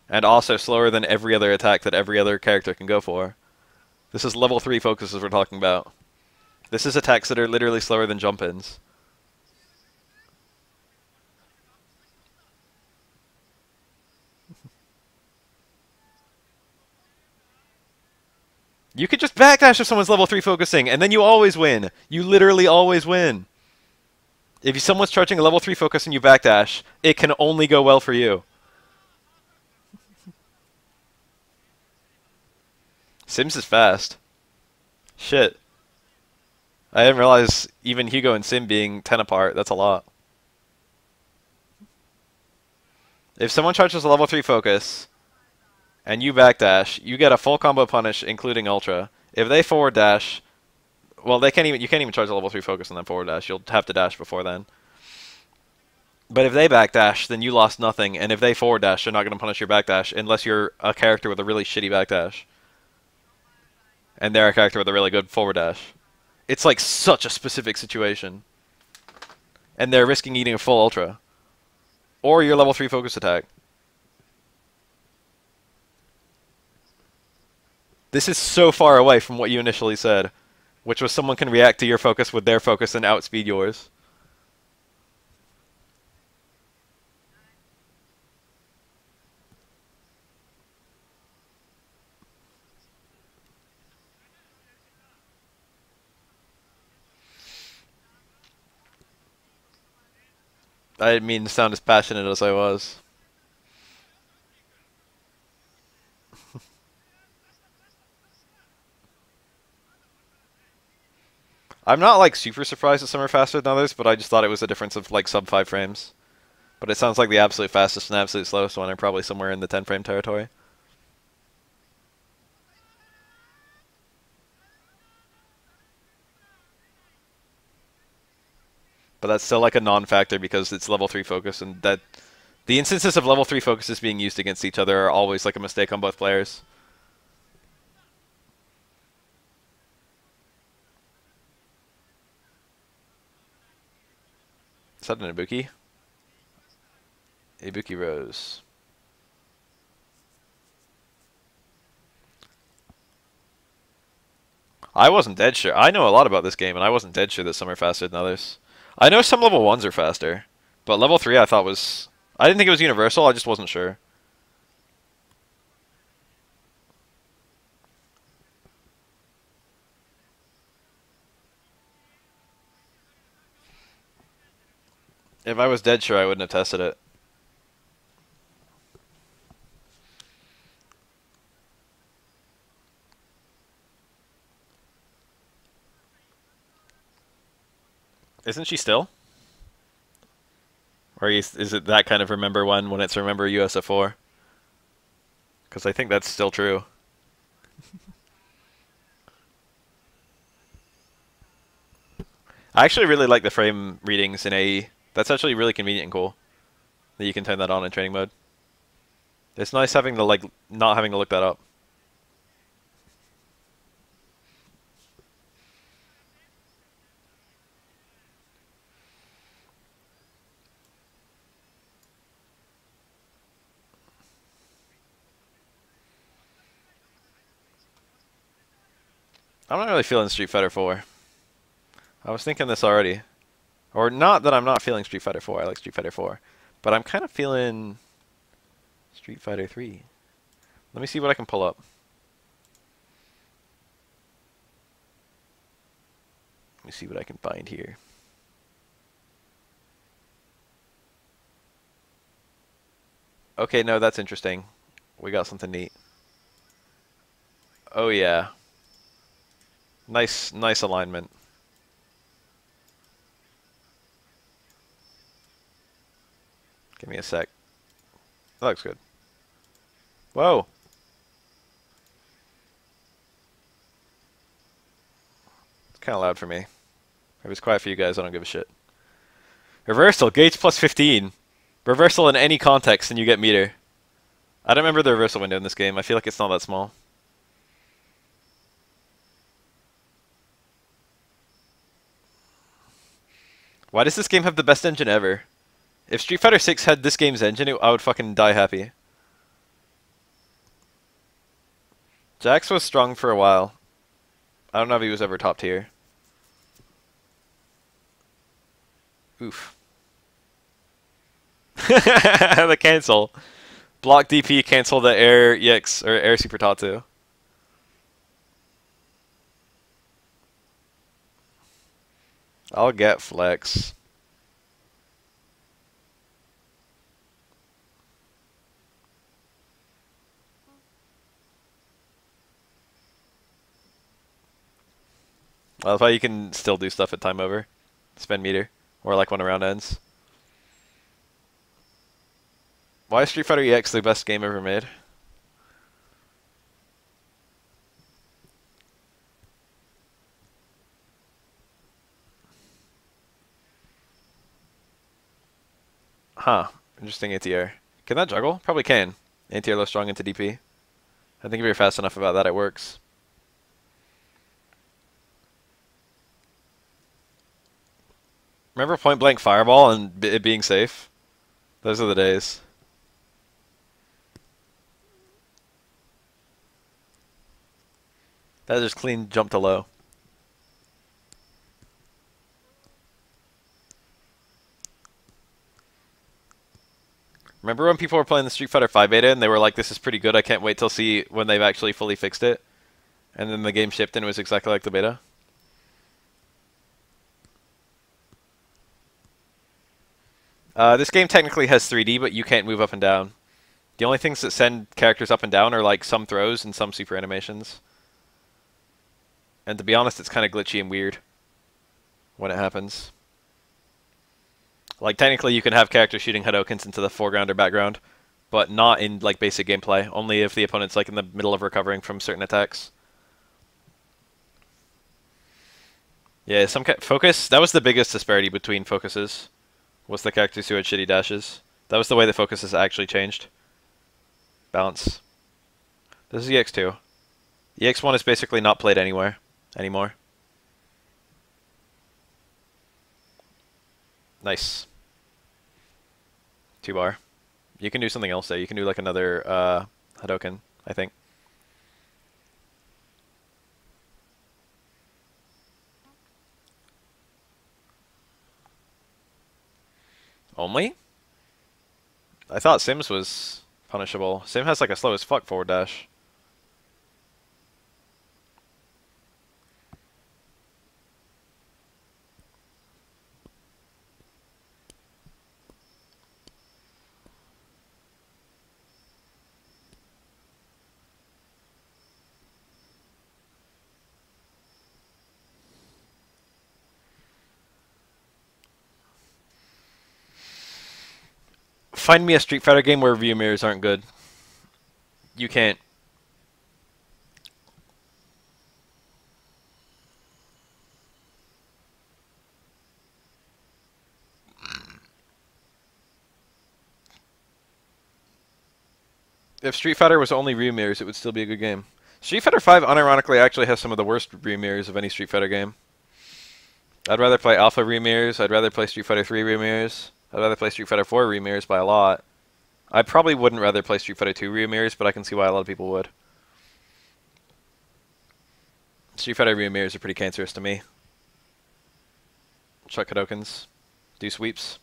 And also slower than every other attack that every other character can go for. This is level 3 focuses we're talking about. This is attacks that are literally slower than jump-ins. You could just backdash if someone's level 3 focusing, and then you always win. You literally always win. If someone's charging a level 3 focus and you backdash, it can only go well for you. Sims is fast. Shit. I didn't realize even Hugo and Sim being 10 apart. That's a lot. If someone charges a level 3 focus and you backdash, you get a full combo punish, including Ultra. If they forward dash, well, you can't even charge a level 3 focus and then forward dash. You'll have to dash before then. But if they backdash, then you lost nothing. And if they forward dash, they're not going to punish your backdash unless you're a character with a really shitty backdash. And they're a character with a really good forward dash. It's like such a specific situation. And they're risking eating a full Ultra. Or your level 3 focus attack. This is so far away from what you initially said, which was someone can react to your focus with their focus and outspeed yours. I didn't mean to sound as passionate as I was. I'm not like super surprised that some are faster than others, but I just thought it was a difference of like sub 5 frames. But it sounds like the absolute fastest and absolute slowest one are probably somewhere in the 10 frame territory. But that's still like a non-factor because it's level 3 focus, and that the instances of level 3 focuses being used against each other are always like a mistake on both players. Is that an Ibuki? Ibuki Rose. I wasn't dead sure. I know a lot about this game, and I wasn't dead sure that some are faster than others. I know some level 1s are faster, but level 3 I thought was... I didn't think it was universal, I just wasn't sure. If I was dead sure, I wouldn't have tested it. Isn't she still? Or is it that kind of remember one when it's remember USF4? Because I think that's still true. I actually really like the frame readings in AE. That's actually really convenient and cool that you can turn that on in training mode. It's nice having to like not having to look that up. I'm not really feeling Street Fighter 4. I was thinking this already. Or not that I'm not feeling Street Fighter 4. I like Street Fighter 4. But I'm kind of feeling Street Fighter 3. Let me see what I can pull up. Let me see what I can find here. Okay, no, that's interesting. We got something neat. Oh yeah. Nice alignment. Give me a sec. That looks good. Whoa. It's kind of loud for me. If it's quiet for you guys, I don't give a shit. Reversal, gauge plus 15. Reversal in any context and you get meter. I don't remember the reversal window in this game. I feel like it's not that small. Why does this game have the best engine ever? If Street Fighter 6 had this game's engine, I would fucking die happy. Jax was strong for a while. I don't know if he was ever top tier. Oof. The cancel. Block DP, cancel the air EX, or air super Tatsu. I'll get flex. I love how you can still do stuff at time over. Spend meter. Or like when a round ends. Why is Street Fighter EX the best game ever made? Huh. Interesting ATR. Can that juggle? Probably can. ATR low strong into DP. I think if you're fast enough about that, it works. Remember point blank fireball and it being safe? Those are the days. That just clean jump to low. Remember when people were playing the Street Fighter 5 beta and they were like, this is pretty good, I can't wait till see when they've actually fully fixed it? And then the game shipped and it was exactly like the beta? This game technically has 3D, but you can't move up and down. The only things that send characters up and down are like some throws and some super animations. And to be honest, it's kind of glitchy and weird when it happens. Like technically you can have characters shooting Hadokens into the foreground or background, but not in like basic gameplay, only if the opponent's like in the middle of recovering from certain attacks. Yeah, focus, that was the biggest disparity between focuses, was the characters who had shitty dashes. That was the way the focuses actually changed. Balance. This is EX2. EX1 is basically not played anywhere anymore. Nice. 2-bar. You can do something else there. You can do like another Hadoken, I think. Only? I thought Sims was punishable. Sim has like a slow as fuck forward dash. Find me a Street Fighter game where view mirrors aren't good. You can't. If Street Fighter was only view mirrors, it would still be a good game. Street Fighter 5, unironically, actually has some of the worst view mirrors of any Street Fighter game. I'd rather play Alpha view mirrors. I'd rather play Street Fighter 3 view mirrors. I'd rather play Street Fighter 4 view mirrors by a lot. I probably wouldn't rather play Street Fighter 2 view mirrors, but I can see why a lot of people would. Street Fighter view mirrors are pretty cancerous to me. Chuck Hadokens. Do sweeps.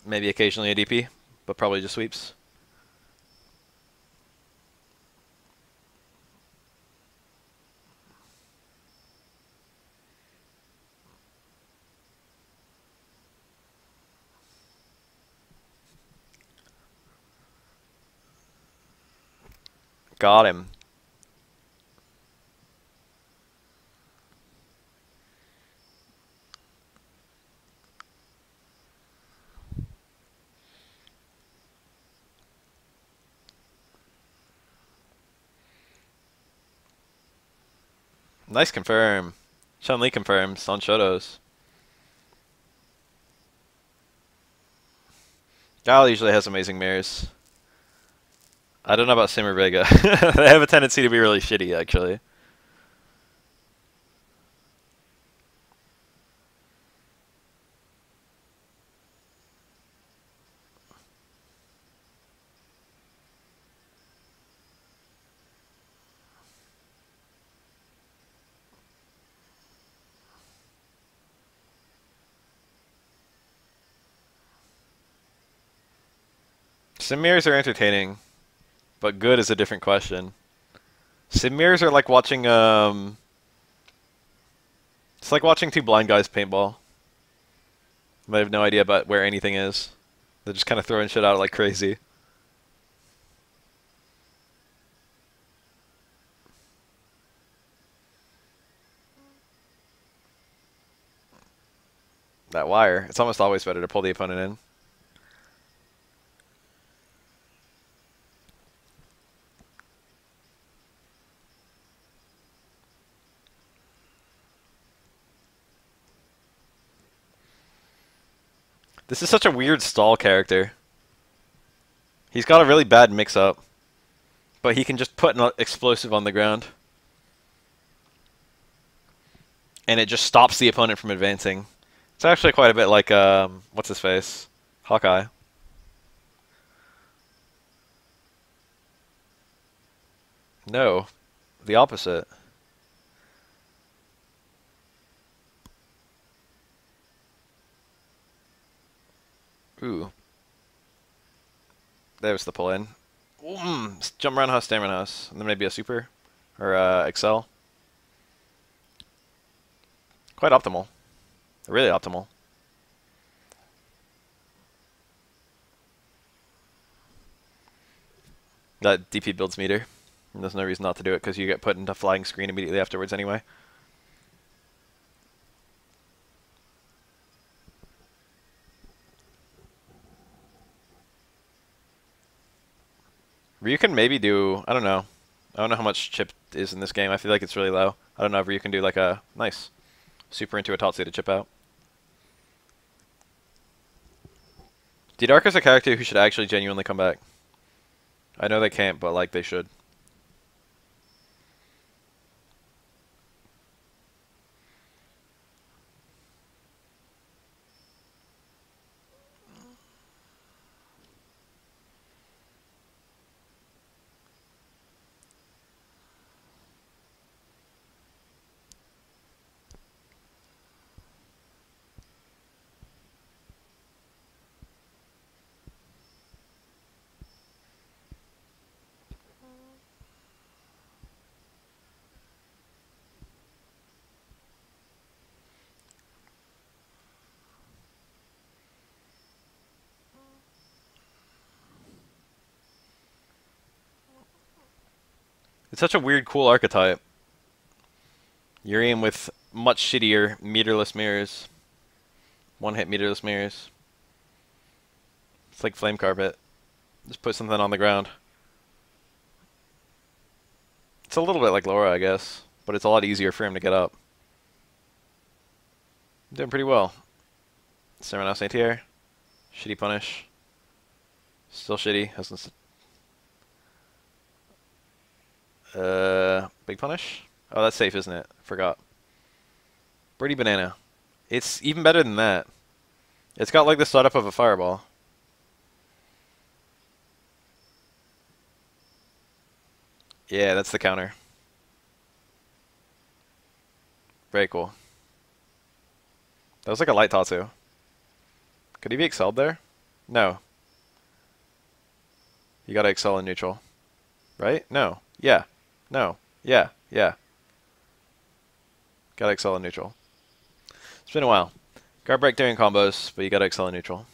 Maybe occasionally a DP, but probably just sweeps. Got him. Nice confirm. Chun-Li confirms on Shotos. Gal usually has amazing mirrors. I don't know about Sim or Vega. They have a tendency to be really shitty, actually. Sim mirrors are entertaining, but good is a different question. Sim mirrors are like watching, it's like watching two blind guys paintball. They have no idea about where anything is. They're just kind of throwing shit out like crazy. That wire. It's almost always better to pull the opponent in. This is such a weird stall character. He's got a really bad mix-up, but he can just put an explosive on the ground. And it just stops the opponent from advancing. It's actually quite a bit like, what's his face? Hawkeye. No, the opposite. Ooh. There's the pull in. Jump around house, stamina house. And then maybe a super. Or Excel. Quite optimal. Really optimal. That DP builds meter. And there's no reason not to do it because you get put into flying screen immediately afterwards anyway. Ryu can maybe do, I don't know. I don't know how much chip is in this game. I feel like it's really low. I don't know if Ryu can do like a nice super into a Tatsu to chip out. D-Dark is a character who should actually genuinely come back. I know they can't, but like they should. It's such a weird, cool archetype. Urian with much shittier meterless mirrors. One-hit meterless mirrors. like flame carpet. Just put something on the ground. It's a little bit like Laura, I guess, but it's a lot easier for him to get up. I'm doing pretty well. Sermon Saint Here. Shitty punish. Still shitty. Hasn't. Big punish? Oh, that's safe, isn't it? Forgot. Birdie Banana. It's even better than that. It's got like the setup of a fireball. Yeah, that's the counter. Very cool. That was like a light Tatsu. Could he be excelled there? No. You gotta excel in neutral. Right? No. Yeah. No. Yeah. Yeah. Gotta excel in neutral. It's been a while. Guard break during combos, but you gotta excel in neutral.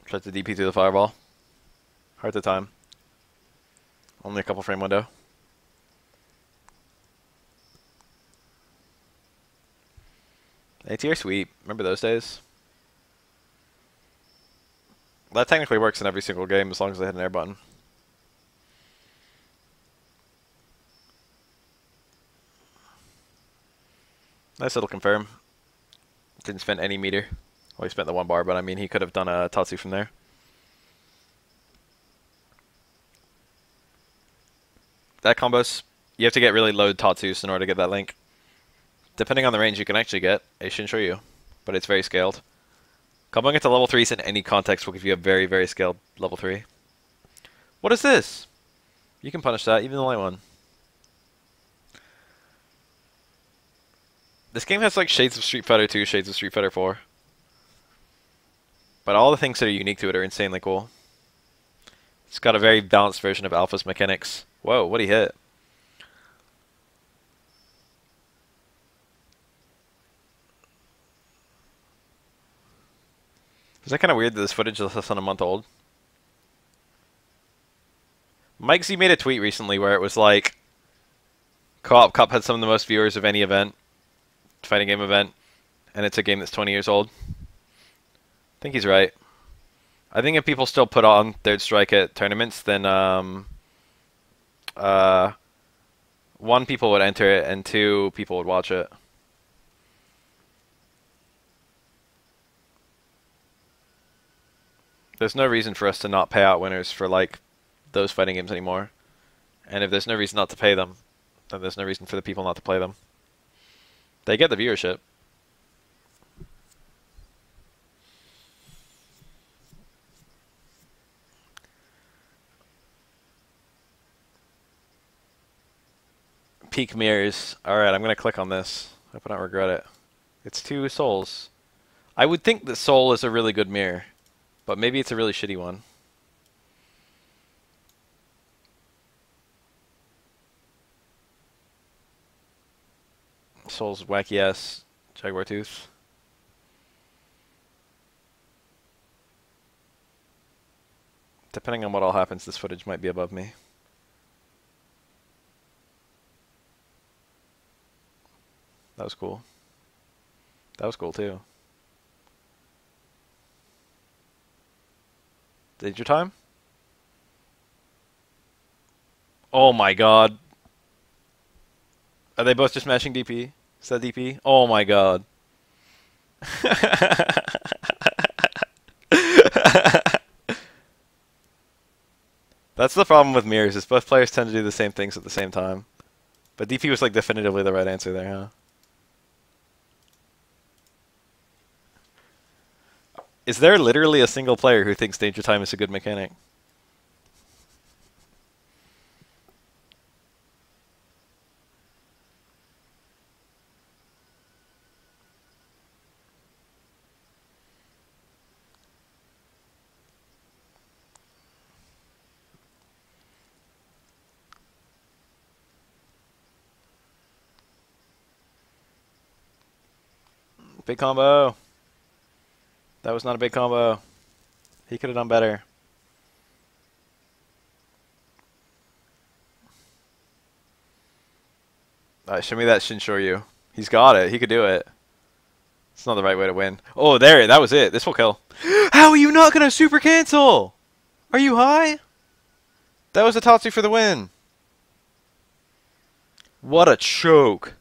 Tried to DP through the fireball. Hard to time. Only a couple frame window. ATR sweep. Remember those days? That technically works in every single game as long as they hit an air button. Nice little confirm. Didn't spend any meter. Well, he spent the 1 bar, but I mean, he could have done a Tatsu from there. That combos, you have to get really low Tatsus in order to get that link. Depending on the range you can actually get, I shouldn't show you, but it's very scaled. Comboing it to level 3s in any context will give you a very, very scaled level 3. What is this? You can punish that, even the light one. This game has like shades of Street Fighter 2, shades of Street Fighter 4. But all the things that are unique to it are insanely cool. It's got a very balanced version of Alpha's mechanics. Whoa, what'd he hit? Is that kind of weird that this footage is less than a month old? Mike Z made a tweet recently where it was like, Co-op Cup had some of the most viewers of any event, fighting game event, and it's a game that's 20 years old. I think he's right. I think if people still put on Third Strike at tournaments, then 1, people would enter it, and 2, people would watch it. There's no reason for us to not pay out winners for like those fighting games anymore. And if there's no reason not to pay them, then there's no reason for the people not to play them. They get the viewership. Peak mirrors. Alright, I'm going to click on this. Hope I don't regret it. It's 2 souls. I would think that Soul is a really good mirror, but maybe it's a really shitty one. Soul's wacky ass Jaguar Tooth. Depending on what all happens, this footage might be above me. That was cool. That was cool too. Danger time? Oh my god. Are they both just mashing DP? Is that DP? Oh my god. That's the problem with mirrors, is both players tend to do the same things at the same time. But DP was like definitively the right answer there, huh? Is there literally a single player who thinks Danger Time is a good mechanic? Big combo. That was not a big combo. He could have done better. Alright, show me that Shinshoryu. He's got it. He could do it. It's not the right way to win. Oh, there. That was it. This will kill. How are you not going to super cancel? Are you high? That was a Tatsu for the win. What a choke.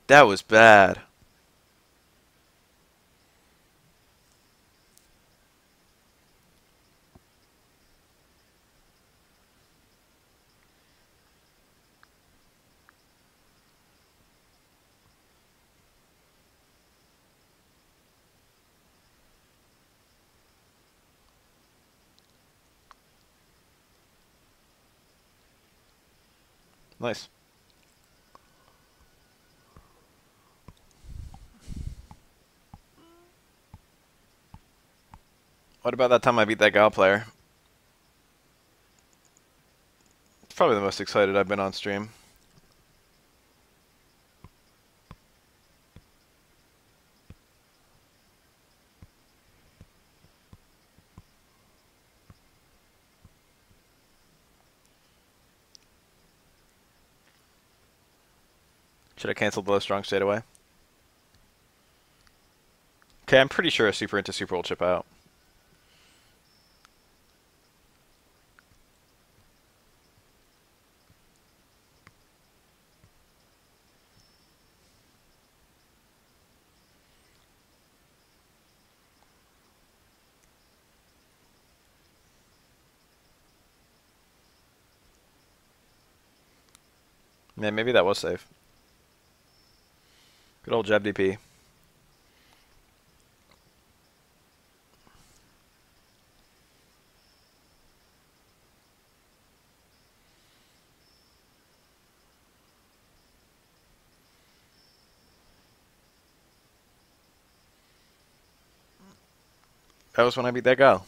That was bad. Nice. What about that time I beat that Gal player? It's probably the most excited I've been on stream. Should I cancel the low strong straight away? Okay, I'm pretty sure a super into super will chip out. Man, maybe that was safe. Good old jab DP. That was when I beat that gal.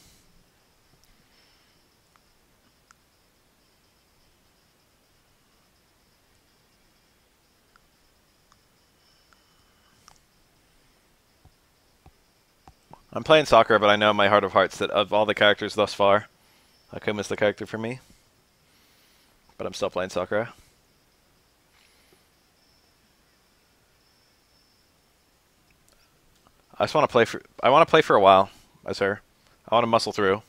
I'm playing Sakura, but I know in my heart of hearts that of all the characters thus far, Akuma's the character for me. But I'm still playing Sakura. I just want to play for. I want to play for a while as her. I want to muscle through.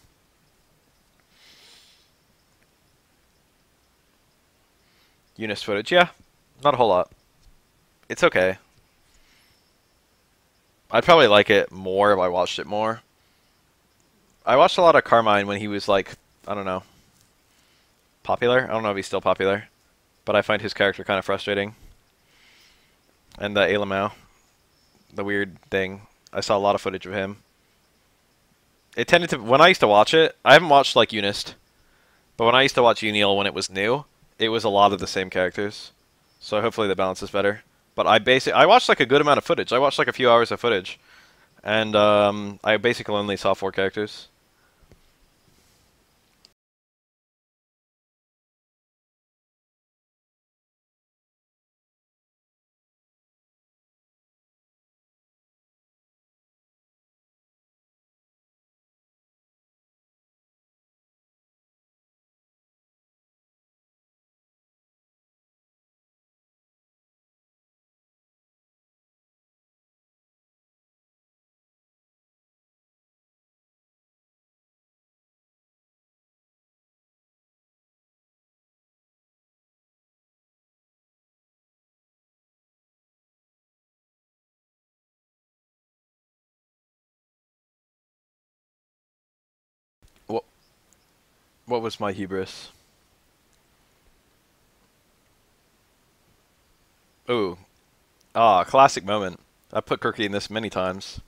Eunice footage, yeah, not a whole lot. It's okay. I'd probably like it more if I watched it more. I watched a lot of Carmine when he was like, I don't know, popular. I don't know if he's still popular, but I find his character kind of frustrating. And the Alamau, the weird thing. I saw a lot of footage of him. It tended to, when I used to watch it, I haven't watched like Eunice, but when I used to watch Uniel when it was new, it was a lot of the same characters. So hopefully the balance is better. But I watched like a good amount of footage. I watched like a few hours of footage, and I basically only saw 4 characters. What what was my hubris? Ooh, classic moment. I put Kirky in this many times.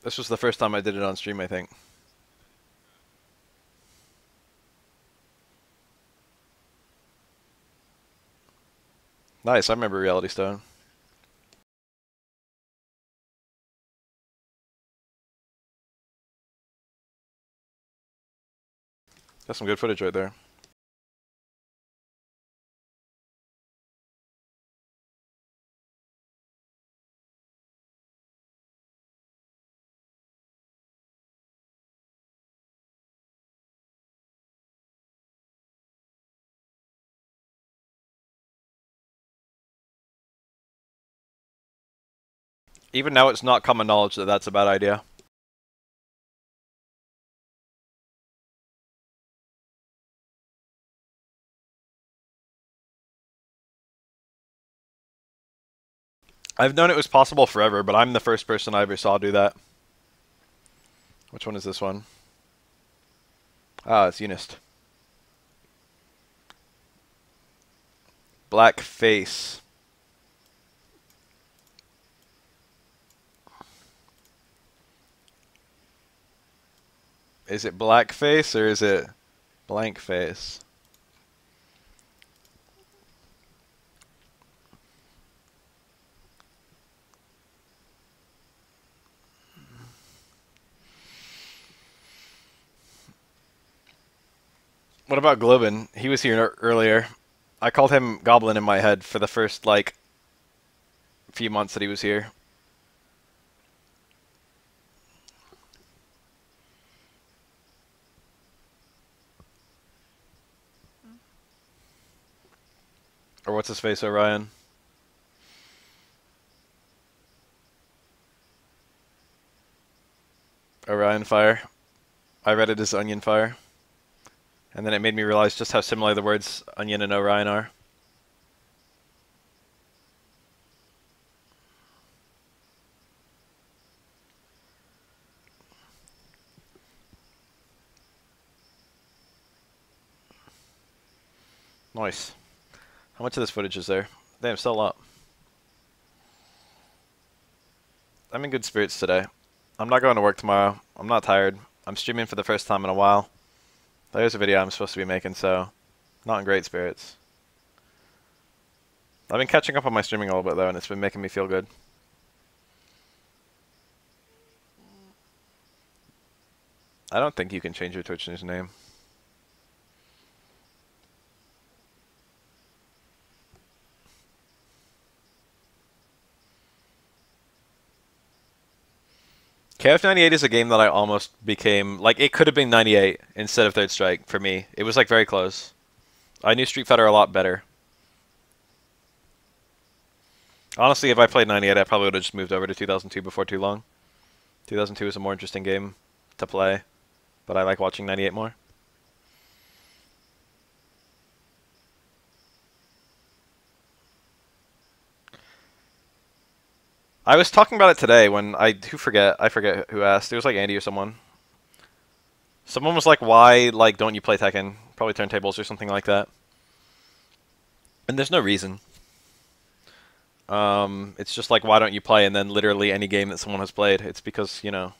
This was the first time I did it on stream, I think. Nice, I remember Reality Stone. That's some good footage right there. Even now, it's not common knowledge that that's a bad idea. I've known it was possible forever, but I'm the first person I ever saw do that. Which one is this one? Ah, it's Unist. Black face. Is it black face or is it blank face? What about Globin? He was here earlier. I called him Goblin in my head for the first, like, few months that he was here. Or what's his face, Orion? Orion Fire. I read it as Onion Fire. And then it made me realize just how similar the words Onion and Orion are. Nice. How much of this footage is there? Damn, still a lot. I'm in good spirits today. I'm not going to work tomorrow. I'm not tired. I'm streaming for the first time in a while. There's a video I'm supposed to be making, so not in great spirits. I've been catching up on my streaming a little bit, though, and it's been making me feel good. I don't think you can change your Twitch username. KF98 is a game that I almost became, like, it could have been 98 instead of Third Strike for me. It was, like, very close. I knew Street Fighter a lot better. Honestly, if I played 98, I probably would have just moved over to 2002 before too long. 2002 is a more interesting game to play, but I like watching 98 more. I was talking about it today when I forget who asked. It was like Andy or someone. Someone was like, "Why don't you play Tekken? Probably turntables or something like that." And there's no reason. It's just like, why don't you play? And then literally any game that someone has played. It's because, you know,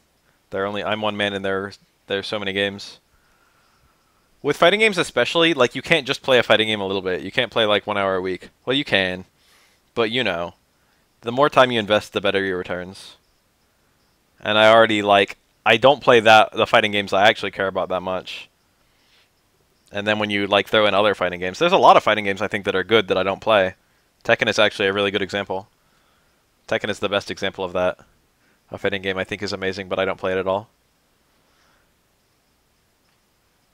I'm one man and there's so many games. With fighting games especially, like, you can't just play a fighting game a little bit. You can't play like 1 hour a week. Well, you can, but you know. The more time you invest, the better your returns. And I already, I don't play the fighting games I actually care about that much. And then when you, throw in other fighting games, there's a lot of fighting games I think that are good that I don't play. Tekken is actually a really good example. Tekken is the best example of that. A fighting game I think is amazing, but I don't play it at all.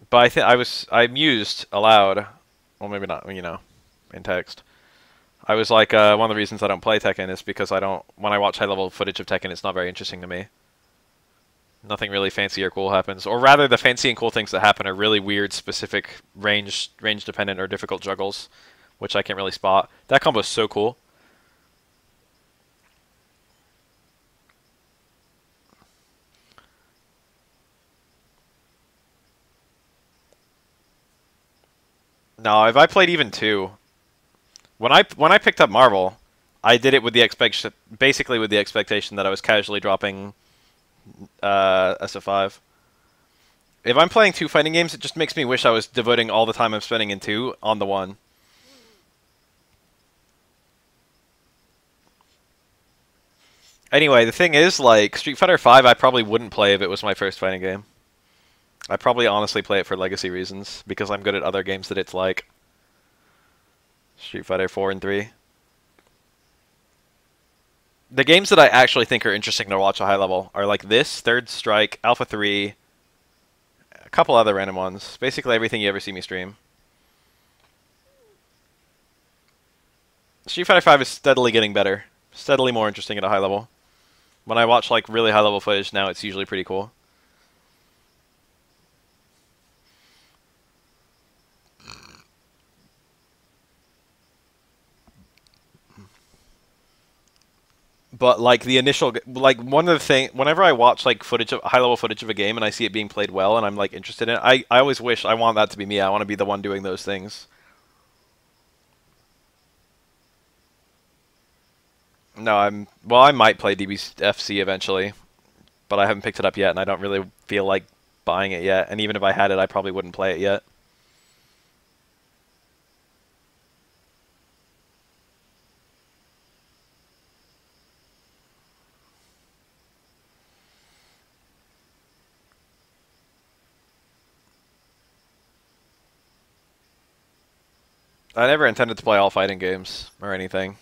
But I mused aloud, well, maybe not, you know, in text. I was like, one of the reasons I don't play Tekken is because when I watch high-level footage of Tekken, it's not very interesting to me. Nothing really fancy or cool happens. Or rather, the fancy and cool things that happen are really weird, specific, range-dependent or difficult juggles, which I can't really spot. That combo is so cool. No, if I played even 2... When I picked up Marvel, I did it with the basically with the expectation that I was casually dropping SF5. If I'm playing 2 fighting games, it just makes me wish I was devoting all the time I'm spending in 2 on the 1. Anyway, the thing is, Street Fighter V I probably wouldn't play if it was my first fighting game. I probably honestly play it for legacy reasons because I'm good at other games that it's like Street Fighter 4 and 3. The games that I actually think are interesting to watch at high level are like this, Third Strike, Alpha 3, a couple other random ones. Basically everything you ever see me stream. Street Fighter 5 is steadily getting better. Steadily more interesting at a high level. When I watch like really high level footage now, it's usually pretty cool. But like the initial, like one of the thing, whenever I watch like footage of high level footage of a game and I see it being played well and I'm like interested in it, I always wish I want that to be me. I want to be the one doing those things. No, well, I might play DBFC eventually, but I haven't picked it up yet, and I don't really feel like buying it yet. And even if I had it, I probably wouldn't play it yet. I never intended to play all fighting games or anything.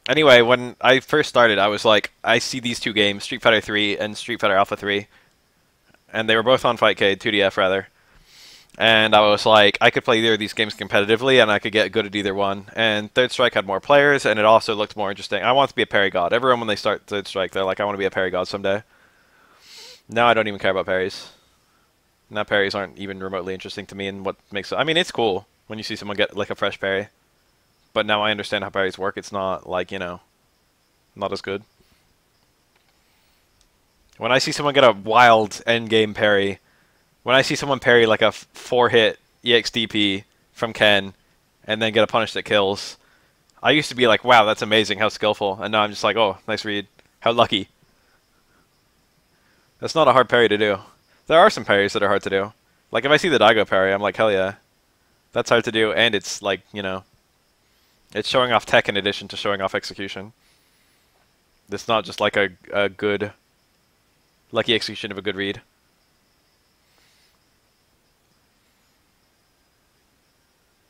Anyway, when I first started, I was like, I see these two games, Street Fighter 3 and Street Fighter Alpha 3, and they were both on Fightcade, 2DF rather. And I was like, I could play either of these games competitively, and I could get good at either one. And Third Strike had more players, and it also looked more interesting. I want to be a parry god. Everyone, when they start Third Strike, they're like, I want to be a parry god someday. Now I don't even care about parries. Now parries aren't even remotely interesting to me, and what makes it... I mean, it's cool when you see someone get, like, a fresh parry. But now I understand how parries work. It's not, like, you know, not as good. When I see someone get a wild endgame parry, when I see someone parry, like, a 4-hit EXDP from Ken, and then get a punish that kills, I used to be like, wow, that's amazing, how skillful. And now I'm just like, oh, nice read. How lucky. That's not a hard parry to do. There are some parries that are hard to do. Like, if I see the Daigo parry, I'm like, hell yeah. That's hard to do, and it's, like, you know... It's showing off tech in addition to showing off execution. It's not just like a good, lucky execution of a good read.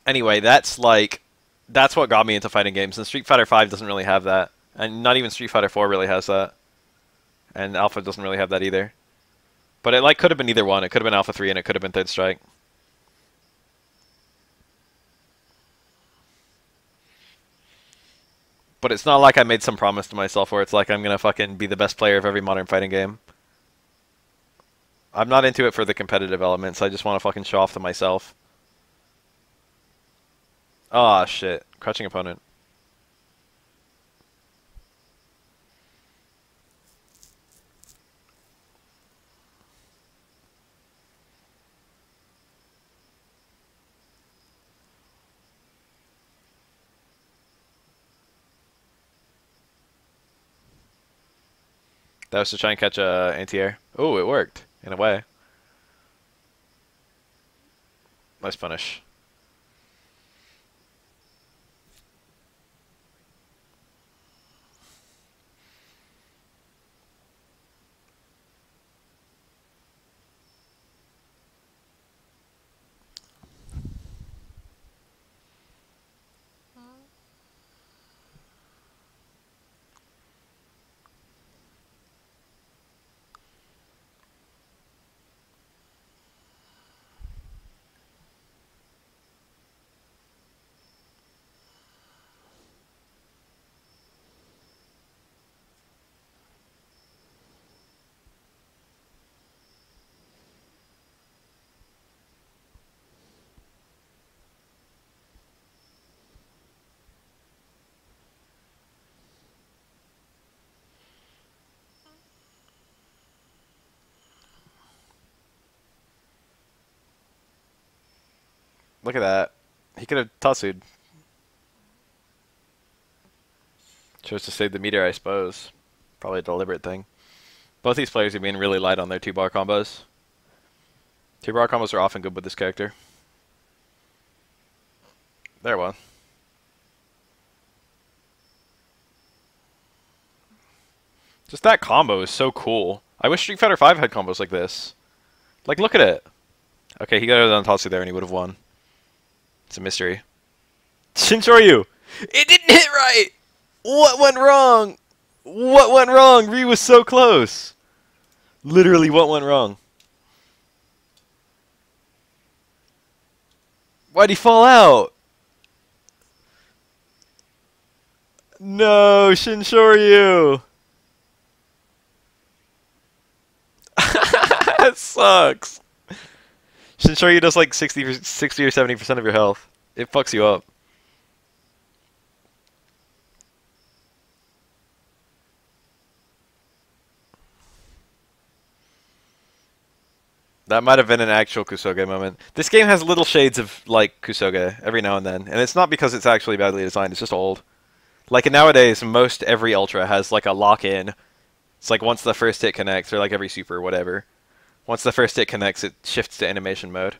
Anyway, that's what got me into fighting games, and Street Fighter 5 doesn't really have that. And not even Street Fighter 4 really has that. And Alpha doesn't really have that either. But it could have been either one. It could have been Alpha 3 and it could have been Third Strike. But it's not like I made some promise to myself where it's like I'm gonna fucking be the best player of every modern fighting game. I'm not into it for the competitive elements. I just want to fucking show off to myself. Ah, shit. Crouching opponent. That was to try and catch a anti-air. Oh, it worked. In a way. Nice punish. Look at that. He could have Tatsu'd. Chose to save the meter, I suppose. Probably a deliberate thing. Both these players are being really light on their 2-bar combos. 2-bar combos are often good with this character. There one. Just that combo is so cool. I wish Street Fighter 5 had combos like this. Like, look at it. Okay, he got it on Tatsu there and he would have won. It's a mystery. Shinchoryu! It didn't hit right! What went wrong? What went wrong? Ryu was so close. Literally, what went wrong? Why'd he fall out? No, Shinchoryu! That sucks. Shinchoryu does like 60 or 70% of your health. It fucks you up. That might have been an actual Kusoge moment. This game has little shades of, like, Kusoge every now and then. And it's not because it's actually badly designed, it's just old. Like, nowadays, most every Ultra has, like, a lock-in. It's like once the first hit connects, or like every Super or whatever. Once the first hit connects, it shifts to animation mode.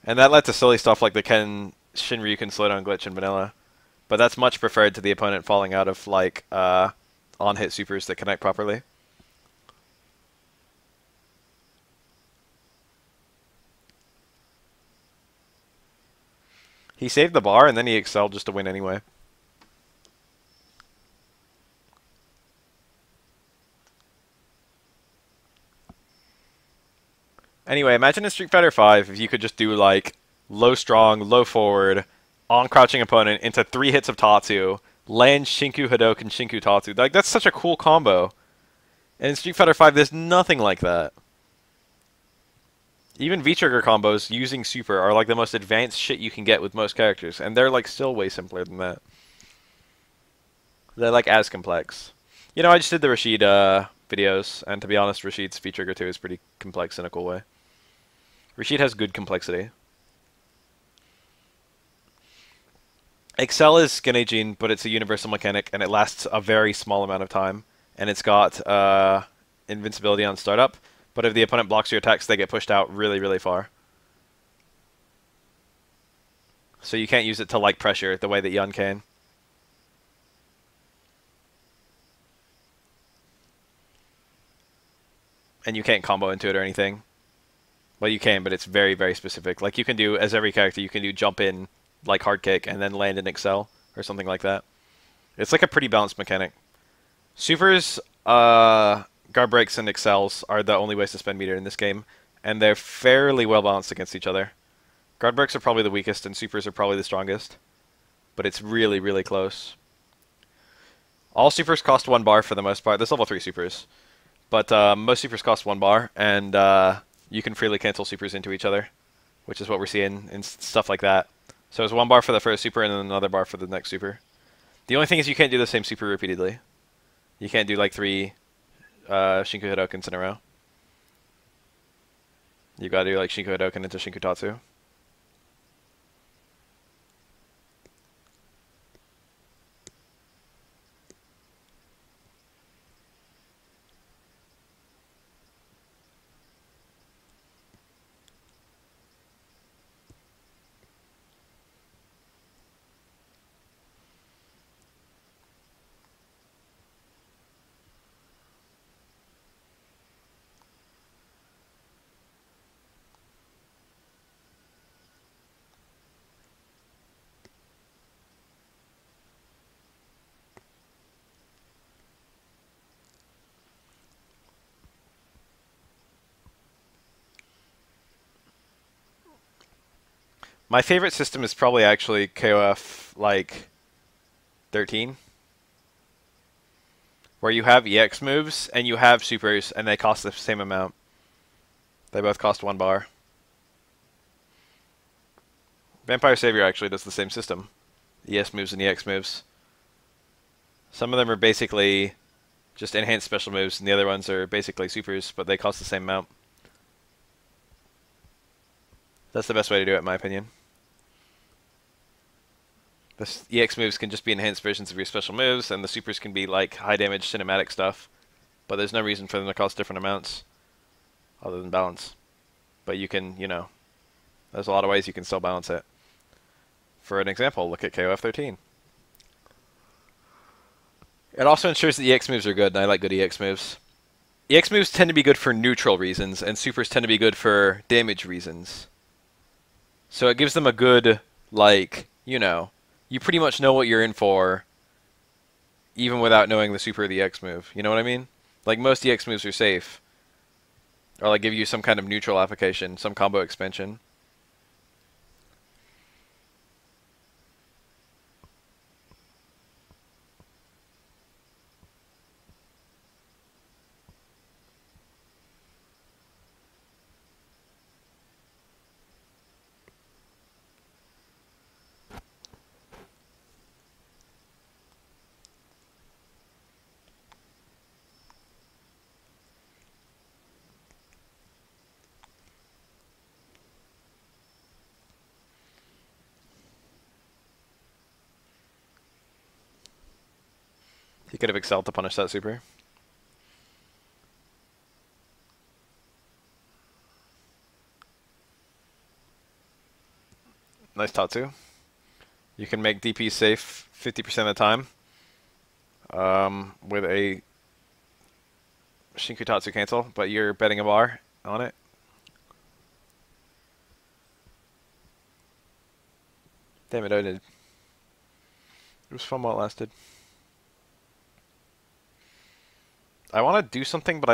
And that led to silly stuff like the Shinryu can slow down glitch in vanilla. But that's much preferred to the opponent falling out of, like, on-hit supers that connect properly. He saved the bar, and then he excelled just to win anyway. Anyway, imagine in Street Fighter V if you could just do, like, low strong, low forward, on-crouching opponent into 3 hits of Tatsu, land Shinku Hadoken, Shinku Tatsu. Like, that's such a cool combo. And in Street Fighter V, there's nothing like that. Even V-trigger combos using Super are like the most advanced shit you can get with most characters, and they're like still way simpler than that. They're like as complex. You know, I just did the Rashid videos, and to be honest, Rashid's V-trigger 2 is pretty complex in a cool way. Rashid has good complexity. Excel is Skinagene, but it's a universal mechanic, and it lasts a very small amount of time, and it's got invincibility on startup. But if the opponent blocks your attacks, they get pushed out really, really far. So you can't use it to, like, pressure the way that Yun can. And you can't combo into it or anything. Well, you can, but it's very, very specific. Like, you can do, as every character, you can do jump in, like, hard kick, and then land in Excel, or something like that. It's like a pretty balanced mechanic. Supers, guard breaks and excels are the only ways to spend meter in this game, and they're fairly well balanced against each other. Guard breaks are probably the weakest, and supers are probably the strongest, but it's really, really close. All supers cost 1 bar for the most part. There's level 3 supers, but most supers cost 1 bar, and you can freely cancel supers into each other, which is what we're seeing in stuff like that. So it's 1 bar for the first super, and then another bar for the next super. The only thing is you can't do the same super repeatedly. You can't do like 3 Shinku Hadokens in a row. You gotta do like Shinku Hadoken into Shinku Tatsu. My favorite system is probably actually KOF, like, 13. Where you have EX moves, and you have supers, and they cost the same amount. They both cost 1 bar. Vampire Savior actually does the same system. ES moves and EX moves. Some of them are basically just enhanced special moves, and the other ones are basically supers, but they cost the same amount. That's the best way to do it, in my opinion. The EX moves can just be enhanced versions of your special moves, and the supers can be like high damage cinematic stuff. But there's no reason for them to cost different amounts, other than balance. But you can, you know, there's a lot of ways you can still balance it. For an example, look at KOF 13. It also ensures that EX moves are good, and I like good EX moves. EX moves tend to be good for neutral reasons, and supers tend to be good for damage reasons. So it gives them a good, like, you pretty much know what you're in for, even without knowing the super or the EX move. You know what I mean? Like, most EX moves are safe. Or, like, give you some kind of neutral application, some combo expansion. He could have excelled to punish that super. Nice Tatsu. You can make DP safe 50% of the time with a Shinku Tatsu cancel, but you're betting a bar on it. Damn it, I did. It was fun while it lasted. I want to do something, but I don't